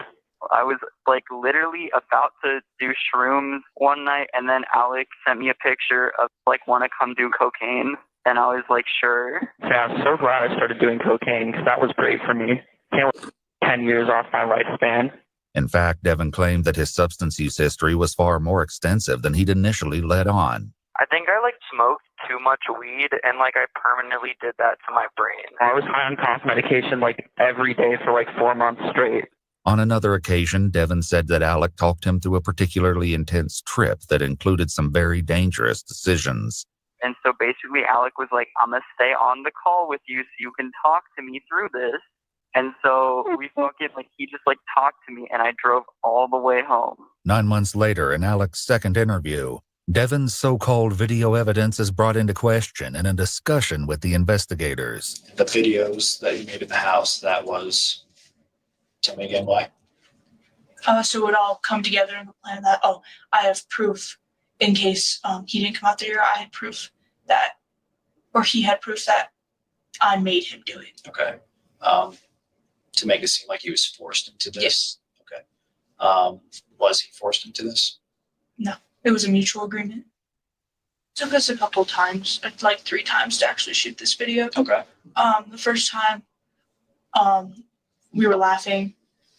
I was like literally about to do shrooms one night, and then Alex sent me a picture of like, want to come do cocaine, and I was like, sure. Yeah, I'm so glad I started doing cocaine because that was great for me. Can't 10 years off my lifespan. In fact, Devin claimed that his substance use history was far more extensive than he'd initially let on. I think I like smoked too much weed, and like I permanently did that to my brain. I was high on cough medication like every day for like 4 months straight. On another occasion, Devin said that Alec talked him through a particularly intense trip that included some very dangerous decisions. And so basically Alec was like, I'm going to stay on the call with you so you can talk to me through this. And so he just like talked to me and I drove all the way home. 9 months later, in Alec's second interview, Devin's so-called video evidence is brought into question in a discussion with the investigators. The videos that you made in the house, that was, tell me again why. So it would all come together in the plan that, I have proof in case he didn't come out there. I had proof that, or he had proof that I made him do it. Okay. To make it seem like he was forced into this. Yes. Okay. Was he forced into this? No, it was a mutual agreement. Took us a couple times, like 3 times to actually shoot this video. Okay. The first time, we were laughing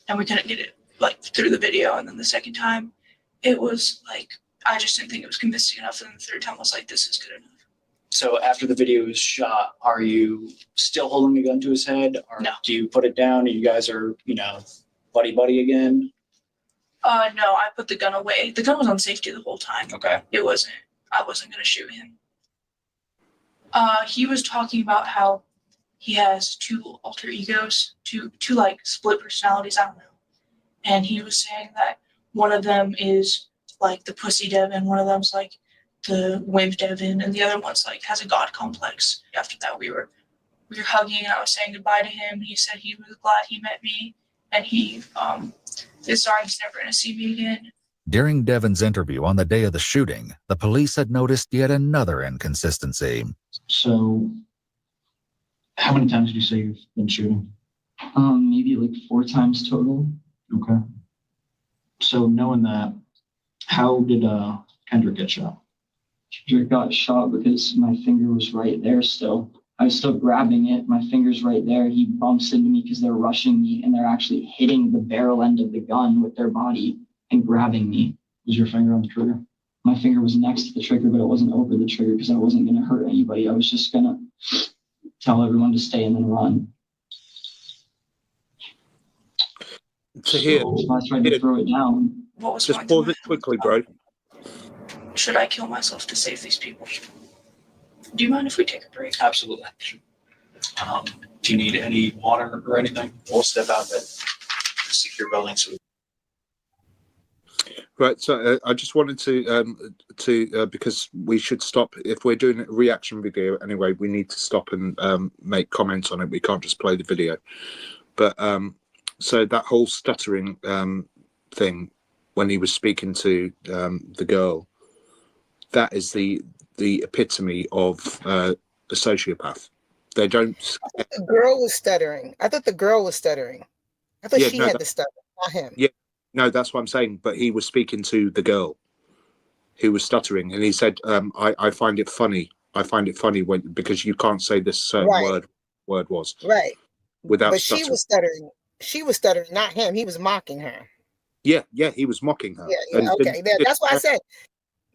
and we couldn't get it like through the video. And then the second time it was like, I just didn't think it was convincing enough. And then the third time I was like, this is good enough. So after the video is shot, are you still holding a gun to his head? Or no. Do you put it down and you guys are, buddy again? No, I put the gun away. The gun was on safety the whole time. Okay. I wasn't going to shoot him. He was talking about how he has 2 alter egos, two like split personalities. I don't know. And he was saying that one of them is like the pussy Devin, one of them's like the wimp Devin, and the other one's like has a god complex. After that, we were hugging, and I was saying goodbye to him. He said he was glad he met me, and he is sorry he's never going to see me again. During Devin's interview on the day of the shooting, the police had noticed yet another inconsistency. So, how many times did you say you've been shooting? Maybe like 4 times total. Okay. So knowing that, how did Kendrick get shot? Kendrick got shot because my finger was right there still. I was still grabbing it. My finger's right there. He bumps into me because they're rushing me and they're actually hitting the barrel end of the gun with their body and grabbing me. Was your finger on the trigger? My finger was next to the trigger, but it wasn't over the trigger because I wasn't going to hurt anybody. I was just going to tell everyone to stay and then run. To hear, So I tried to throw it down. What was just pause it quickly, bro. Should I kill myself to save these people? Do you mind if we take a break? Absolutely. Do you need any water or anything? We'll step out that secure building. So Right, so I just wanted to because we should stop. If we're doing a reaction video anyway, we need to stop and make comments on it. We can't just play the video. But so that whole stuttering thing when he was speaking to the girl, that is the epitome of a sociopath. They don't. The girl was stuttering. I thought the girl was stuttering. I thought she had to stutter, not him. Yeah, no, that's what I'm saying. But he was speaking to the girl who was stuttering, and he said, "I find it funny. I find it funny because you can't say this certain word was right without." But stuttering. she was stuttering. She was stuttering, not him. He was mocking her. Yeah, he was mocking her. Yeah, okay. That's why I said.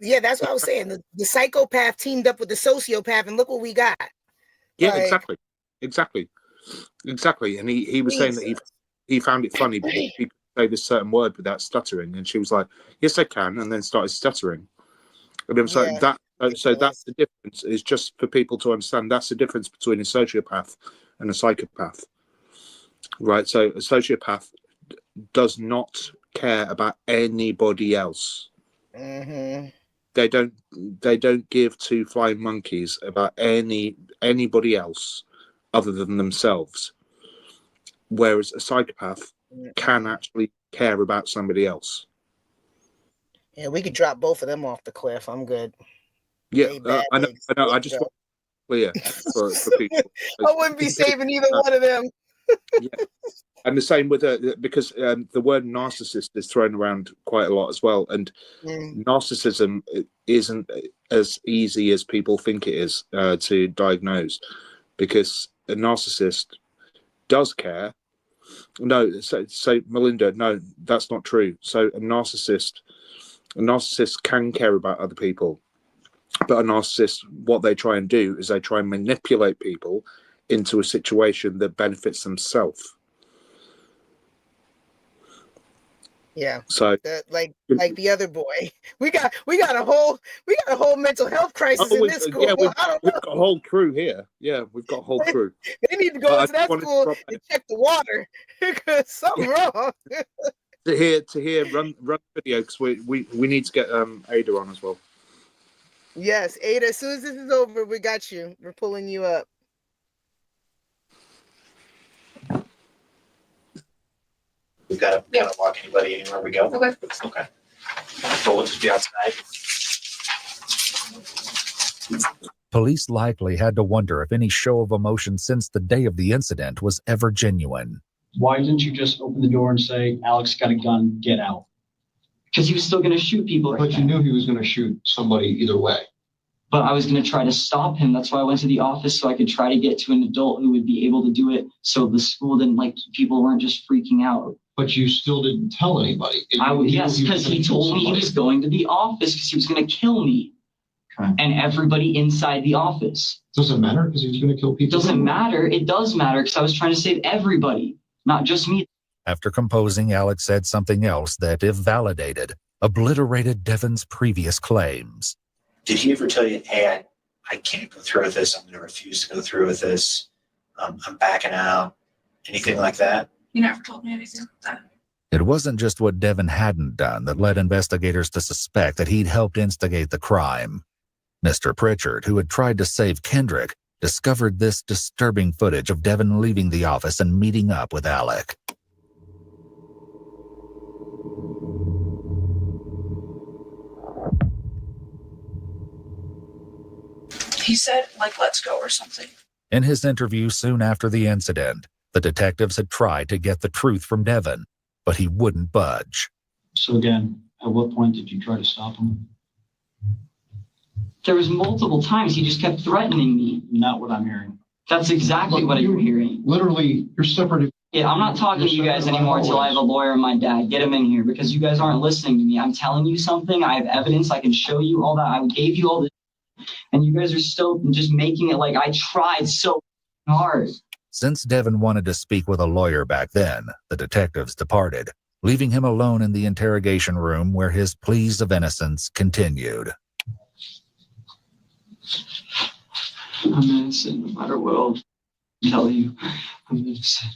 Yeah, that's what I was saying. The psychopath teamed up with the sociopath, and look what we got. Yeah, Like, exactly. And he was saying that he found it funny because people say this certain word without stuttering, and she was like, "Yes, I can," and then started stuttering. And it was like that. So that's the difference. Is just for people to understand. That's the difference between a sociopath and a psychopath, right? So a sociopath does not care about anybody else. Mm-hmm. They don't give two flying monkeys about anybody else other than themselves. Whereas a psychopath can actually care about somebody else. Yeah, we could drop both of them off the cliff. I'm good. Yeah, I know. I just want to be clear for people. I wouldn't be saving either one of them. Yeah. And the same with because the word narcissist is thrown around quite a lot as well, and narcissism isn't as easy as people think it is to diagnose, because a narcissist does care. No, so Melinda, no, that's not true. So a narcissist can care about other people, but a narcissist, what they try and do is they try and manipulate people into a situation that benefits themselves. Yeah. So like the other boy, we got a whole mental health crisis in this school. Yeah, we've got a whole crew here. Yeah, we've got a whole crew. They need to go into that school and check the water because something wrong. to hear run video, because we need to get Ada on as well. Yes, Ada. As soon as this is over, we got you. We're pulling you up. We gotta walk anybody anywhere we go. Okay. So we'll just be outside. Police likely had to wonder if any show of emotion since the day of the incident was ever genuine. Why didn't you just open the door and say, Alex got a gun, get out? Because he was still going to shoot people. But you knew he was going to shoot somebody either way. But I was going to try to stop him. That's why I went to the office, so I could try to get to an adult who would be able to do it, so the school didn't, people weren't just freaking out. But you still didn't tell anybody. Yes, because he told me he was going to the office because he was going to kill me. Okay. And everybody inside the office. Does it matter because he was going to kill people? Doesn't matter. It does matter because I was trying to save everybody, not just me. After composing, Alex said something else that, if validated, obliterated Devon's previous claims. Did he ever tell you, hey, I can't go through with this. I'm going to refuse to go through with this. I'm backing out. Anything like that? He never told me anything like that. It wasn't just what Devon hadn't done that led investigators to suspect that he'd helped instigate the crime. Mr. Pritchard, who had tried to save Kendrick, discovered this disturbing footage of Devon leaving the office and meeting up with Alec. He said, let's go or something. In his interview soon after the incident, the detectives had tried to get the truth from Devon, but he wouldn't budge. So again, at what point did you try to stop him? There was multiple times. He just kept threatening me. Not what I'm hearing. That's exactly what you're hearing. Literally, you're separated. Yeah, I'm not talking to you guys anymore until I have a lawyer and my dad. Get him in here because you guys aren't listening to me. I'm telling you something. I have evidence. I can show you all that. I gave you all this. And you guys are still just making it like I tried so hard. Since Devon wanted to speak with a lawyer back then, the detectives departed, leaving him alone in the interrogation room where his pleas of innocence continued. I'm innocent, no matter what I'll tell you. I'm innocent.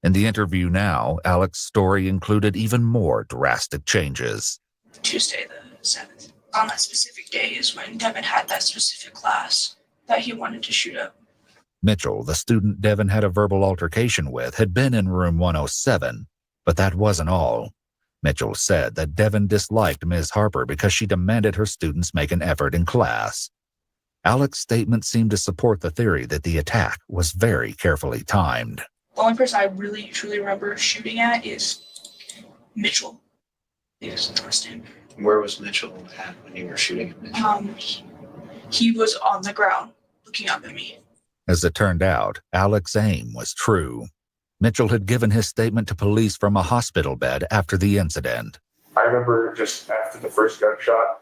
In the interview now, Alec's story included even more drastic changes. Tuesday the 7th. On that specific day is when Devon had that specific class that he wanted to shoot up. Mitchell, the student Devon had a verbal altercation with, had been in room 107, but that wasn't all. Mitchell said that Devon disliked Ms. Harper because she demanded her students make an effort in class. Alec's statement seemed to support the theory that the attack was very carefully timed. The only person I really truly remember shooting at is Mitchell. He was the first name. Where was Mitchell at when you were shooting at Mitchell? He was on the ground looking up at me. As it turned out, Alec's aim was true. Mitchell had given his statement to police from a hospital bed after the incident. I remember just after the first gunshot,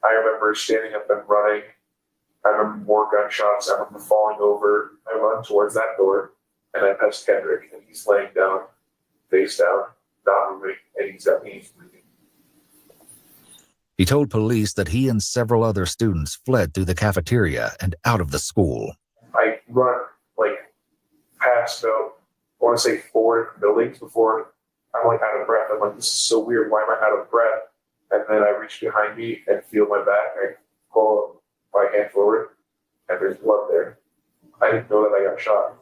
I remember standing up and running. I remember more gunshots. I remember falling over. I run towards that door, and I touched Kendrick, and he's laying down, face down, not moving, and he's breathing. He told police that he and several other students fled through the cafeteria and out of the school. I run past I want to say 4 different buildings before I'm out of breath. I'm like, this is so weird. Why am I out of breath? And then I reach behind me and feel my back. I pull my hand forward, and there's blood there. I didn't know that I got shot.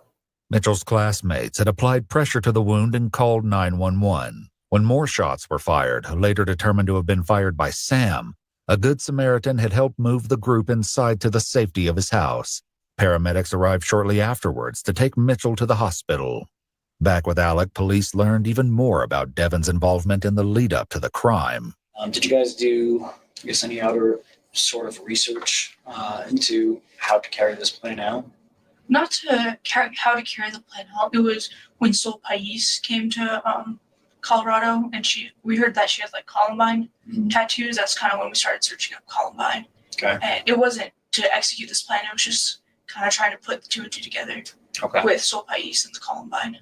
Mitchell's classmates had applied pressure to the wound and called 911. When more shots were fired, later determined to have been fired by Sam, a Good Samaritan had helped move the group inside to the safety of his house. Paramedics arrived shortly afterwards to take Mitchell to the hospital. Back with Alec, police learned even more about Devin's involvement in the lead-up to the crime. Did you guys do, any other sort of research into how to carry this plan out? Not to how to carry the plan out. It was when Sol Pais came to Colorado, and we heard that she has Columbine tattoos. That's kind of when we started searching up Columbine. Okay. And it wasn't to execute this plan. It was just kind of trying to put the 2 and 2 together. Okay. With Sol Pais and the Columbine.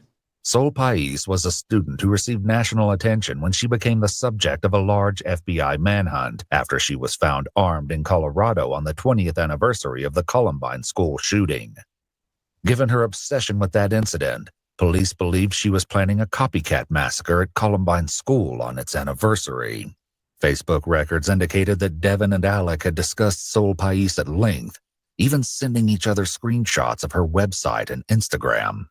Sol Pais was a student who received national attention when she became the subject of a large FBI manhunt after she was found armed in Colorado on the 20th anniversary of the Columbine school shooting. Given her obsession with that incident, police believed she was planning a copycat massacre at Columbine School on its anniversary. Facebook records indicated that Devin and Alec had discussed Sol Pais at length, even sending each other screenshots of her website and Instagram.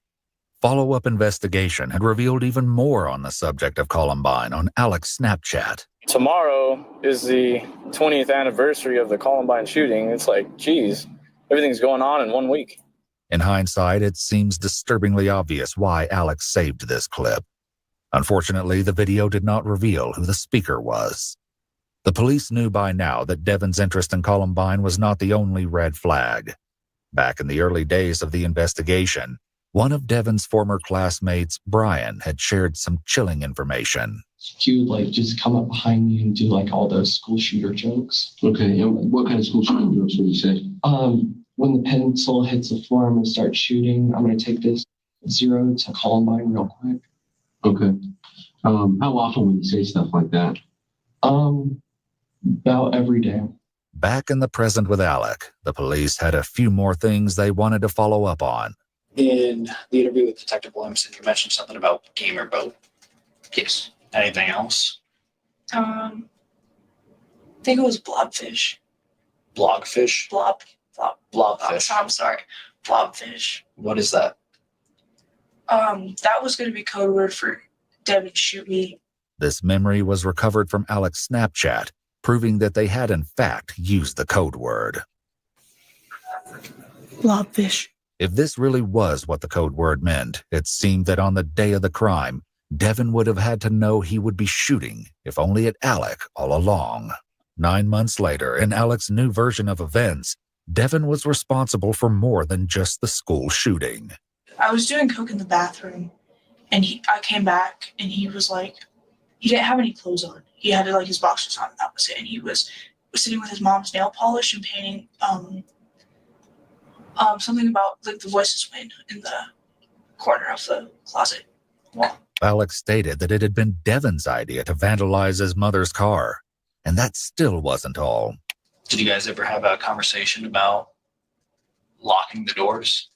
Follow-up investigation had revealed even more on the subject of Columbine on Alec's Snapchat. Tomorrow is the 20th anniversary of the Columbine shooting. It's geez, everything's going on in 1 week. In hindsight, it seems disturbingly obvious why Alex saved this clip. Unfortunately, the video did not reveal who the speaker was. The police knew by now that Devin's interest in Columbine was not the only red flag. Back in the early days of the investigation, one of Devin's former classmates, Brian, had shared some chilling information. He would just come up behind me and do all those school shooter jokes. Okay, and what kind of school shooter jokes would you say? When the pencil hits the floor, I'm going to start shooting. I'm going to take this 0 to Columbine real quick. Okay. How often would you say stuff like that? About every day. Back in the present with Alec, the police had a few more things they wanted to follow up on. In the interview with Detective Williamson, you mentioned something about gamer boat. Yes. Anything else? I think it was blobfish. Blogfish? Blobfish. I'm sorry. Blobfish. What is that? That was going to be code word for Devin shoot me. This memory was recovered from Alec's Snapchat, proving that they had in fact used the code word. Blobfish. If this really was what the code word meant, it seemed that on the day of the crime, Devin would have had to know he would be shooting, if only at Alec all along. 9 months later, in Alec's new version of events, Devin was responsible for more than just the school shooting. I was doing coke in the bathroom, and I came back, and he was he didn't have any clothes on. He had his boxers on, and that was it. And he was sitting with his mom's nail polish and painting something about the voices win in the corner of the closet wall. Alex stated that it had been Devin's idea to vandalize his mother's car, and that still wasn't all. Did you guys ever have a conversation about locking the doors?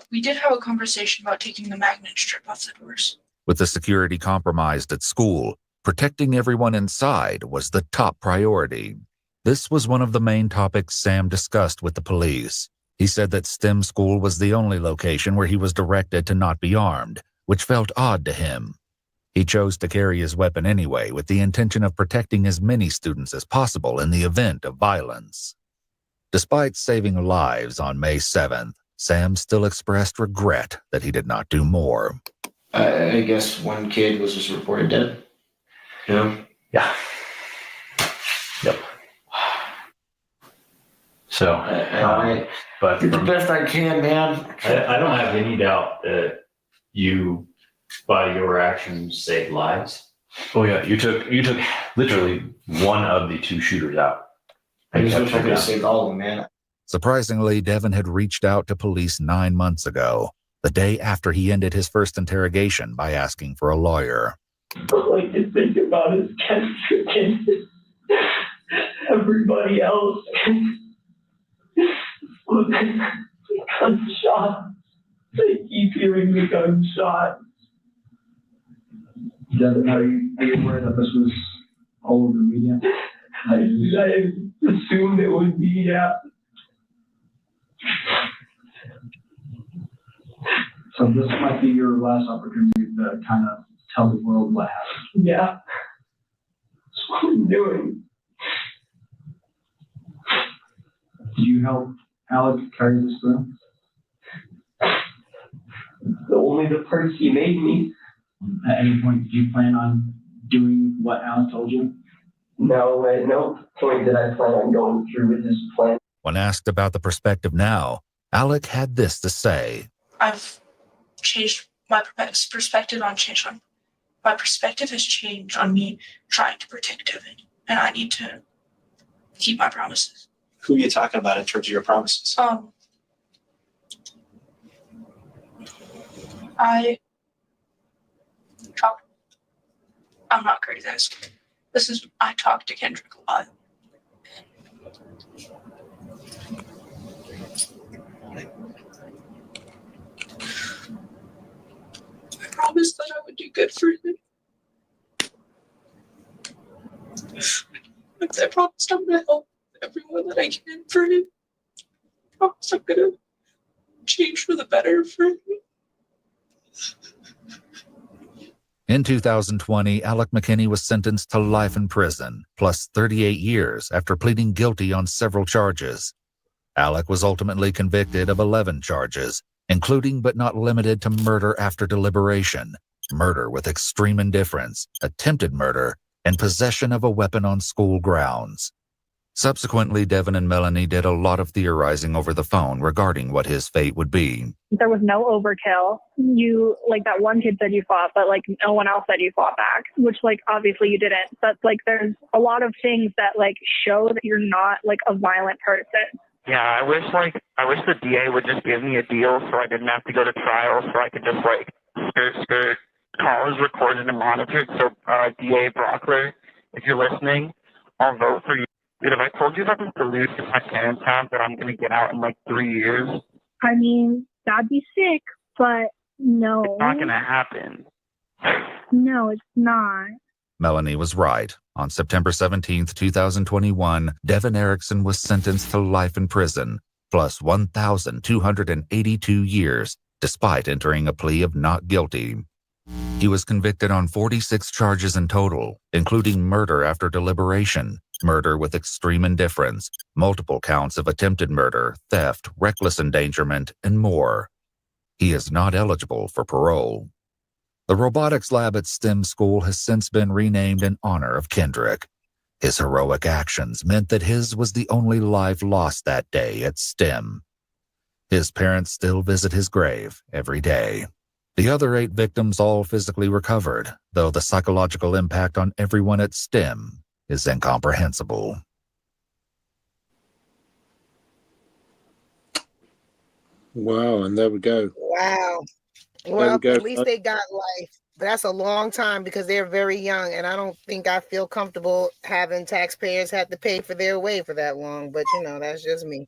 We did have a conversation about taking the magnet strip off the doors. With the security compromised at school, protecting everyone inside was the top priority. This was one of the main topics Sam discussed with the police. He said that STEM school was the only location where he was directed to not be armed, which felt odd to him. He chose to carry his weapon anyway, with the intention of protecting as many students as possible in the event of violence. Despite saving lives on May 7th, Sam still expressed regret that he did not do more. I guess one kid was just reported dead. Yeah. Yep. So, But did the best I can, man. I don't have any doubt that you, by your actions, saved lives? Oh yeah, you took literally one of the two shooters out. I just wish I could have saved all of them, man. Surprisingly, Devin had reached out to police 9 months ago, the day after he ended his first interrogation by asking for a lawyer. But like to think about is Kendrick and everybody else. Gunshots. They keep hearing the gunshots. Devin, are you aware that this was all over the media? I assumed it would be, yeah. So this might be your last opportunity to kind of tell the world what happened. Yeah. That's what I'm doing. Did you help Alec carry this through? Only the parts he made me. At any point, did you plan on doing what Alec told you? No, at no point did I plan on going through with his plan. When asked about the perspective now, Alec had this to say. I've changed my perspective on my perspective has changed on me trying to protect Devin, and I need to keep my promises. Who are you talking about in terms of your promises? I'm not crazy. I talk to Kendrick a lot. I promised that I would do good for him. I promised I'm gonna help everyone that I can for him. I promise I'm gonna change for the better for him. In 2020, Alec McKinney was sentenced to life in prison, plus 38 years after pleading guilty on several charges. Alec was ultimately convicted of 11 charges, including but not limited to murder after deliberation, murder with extreme indifference, attempted murder, and possession of a weapon on school grounds. Subsequently, Devin and Melanie did a lot of theorizing over the phone regarding what his fate would be. There was no overkill. You, like that one kid said you fought, but like no one else said you fought back, which like obviously you didn't. But like there's a lot of things that like show that you're not like a violent person. Yeah, I wish the DA would just give me a deal so I didn't have to go to trial, so I could just like skirt. Call is recorded and monitored. So DA Brockler, if you're listening, I'll vote for you. Dude, if I told you about this delusion my parents have that I'm going to get out in like 3 years? I mean, that'd be sick, but no. It's not going to happen. No, it's not. Melanie was right. On September 17, 2021, Devin Erickson was sentenced to life in prison, plus 1,282 years, despite entering a plea of not guilty. He was convicted on 46 charges in total, including murder after deliberation, murder with extreme indifference, multiple counts of attempted murder, theft, reckless endangerment, and more. He is not eligible for parole. The robotics lab at STEM school has since been renamed in honor of Kendrick. His heroic actions meant that his was the only life lost that day at STEM. His parents still visit his grave every day. The other 8 victims all physically recovered, though the psychological impact on everyone at STEM is incomprehensible. Wow, and there we go. Wow. Well, at least they got life. But that's a long time because they're very young, and I don't think I feel comfortable having taxpayers have to pay for their way for that long. But, you know, that's just me.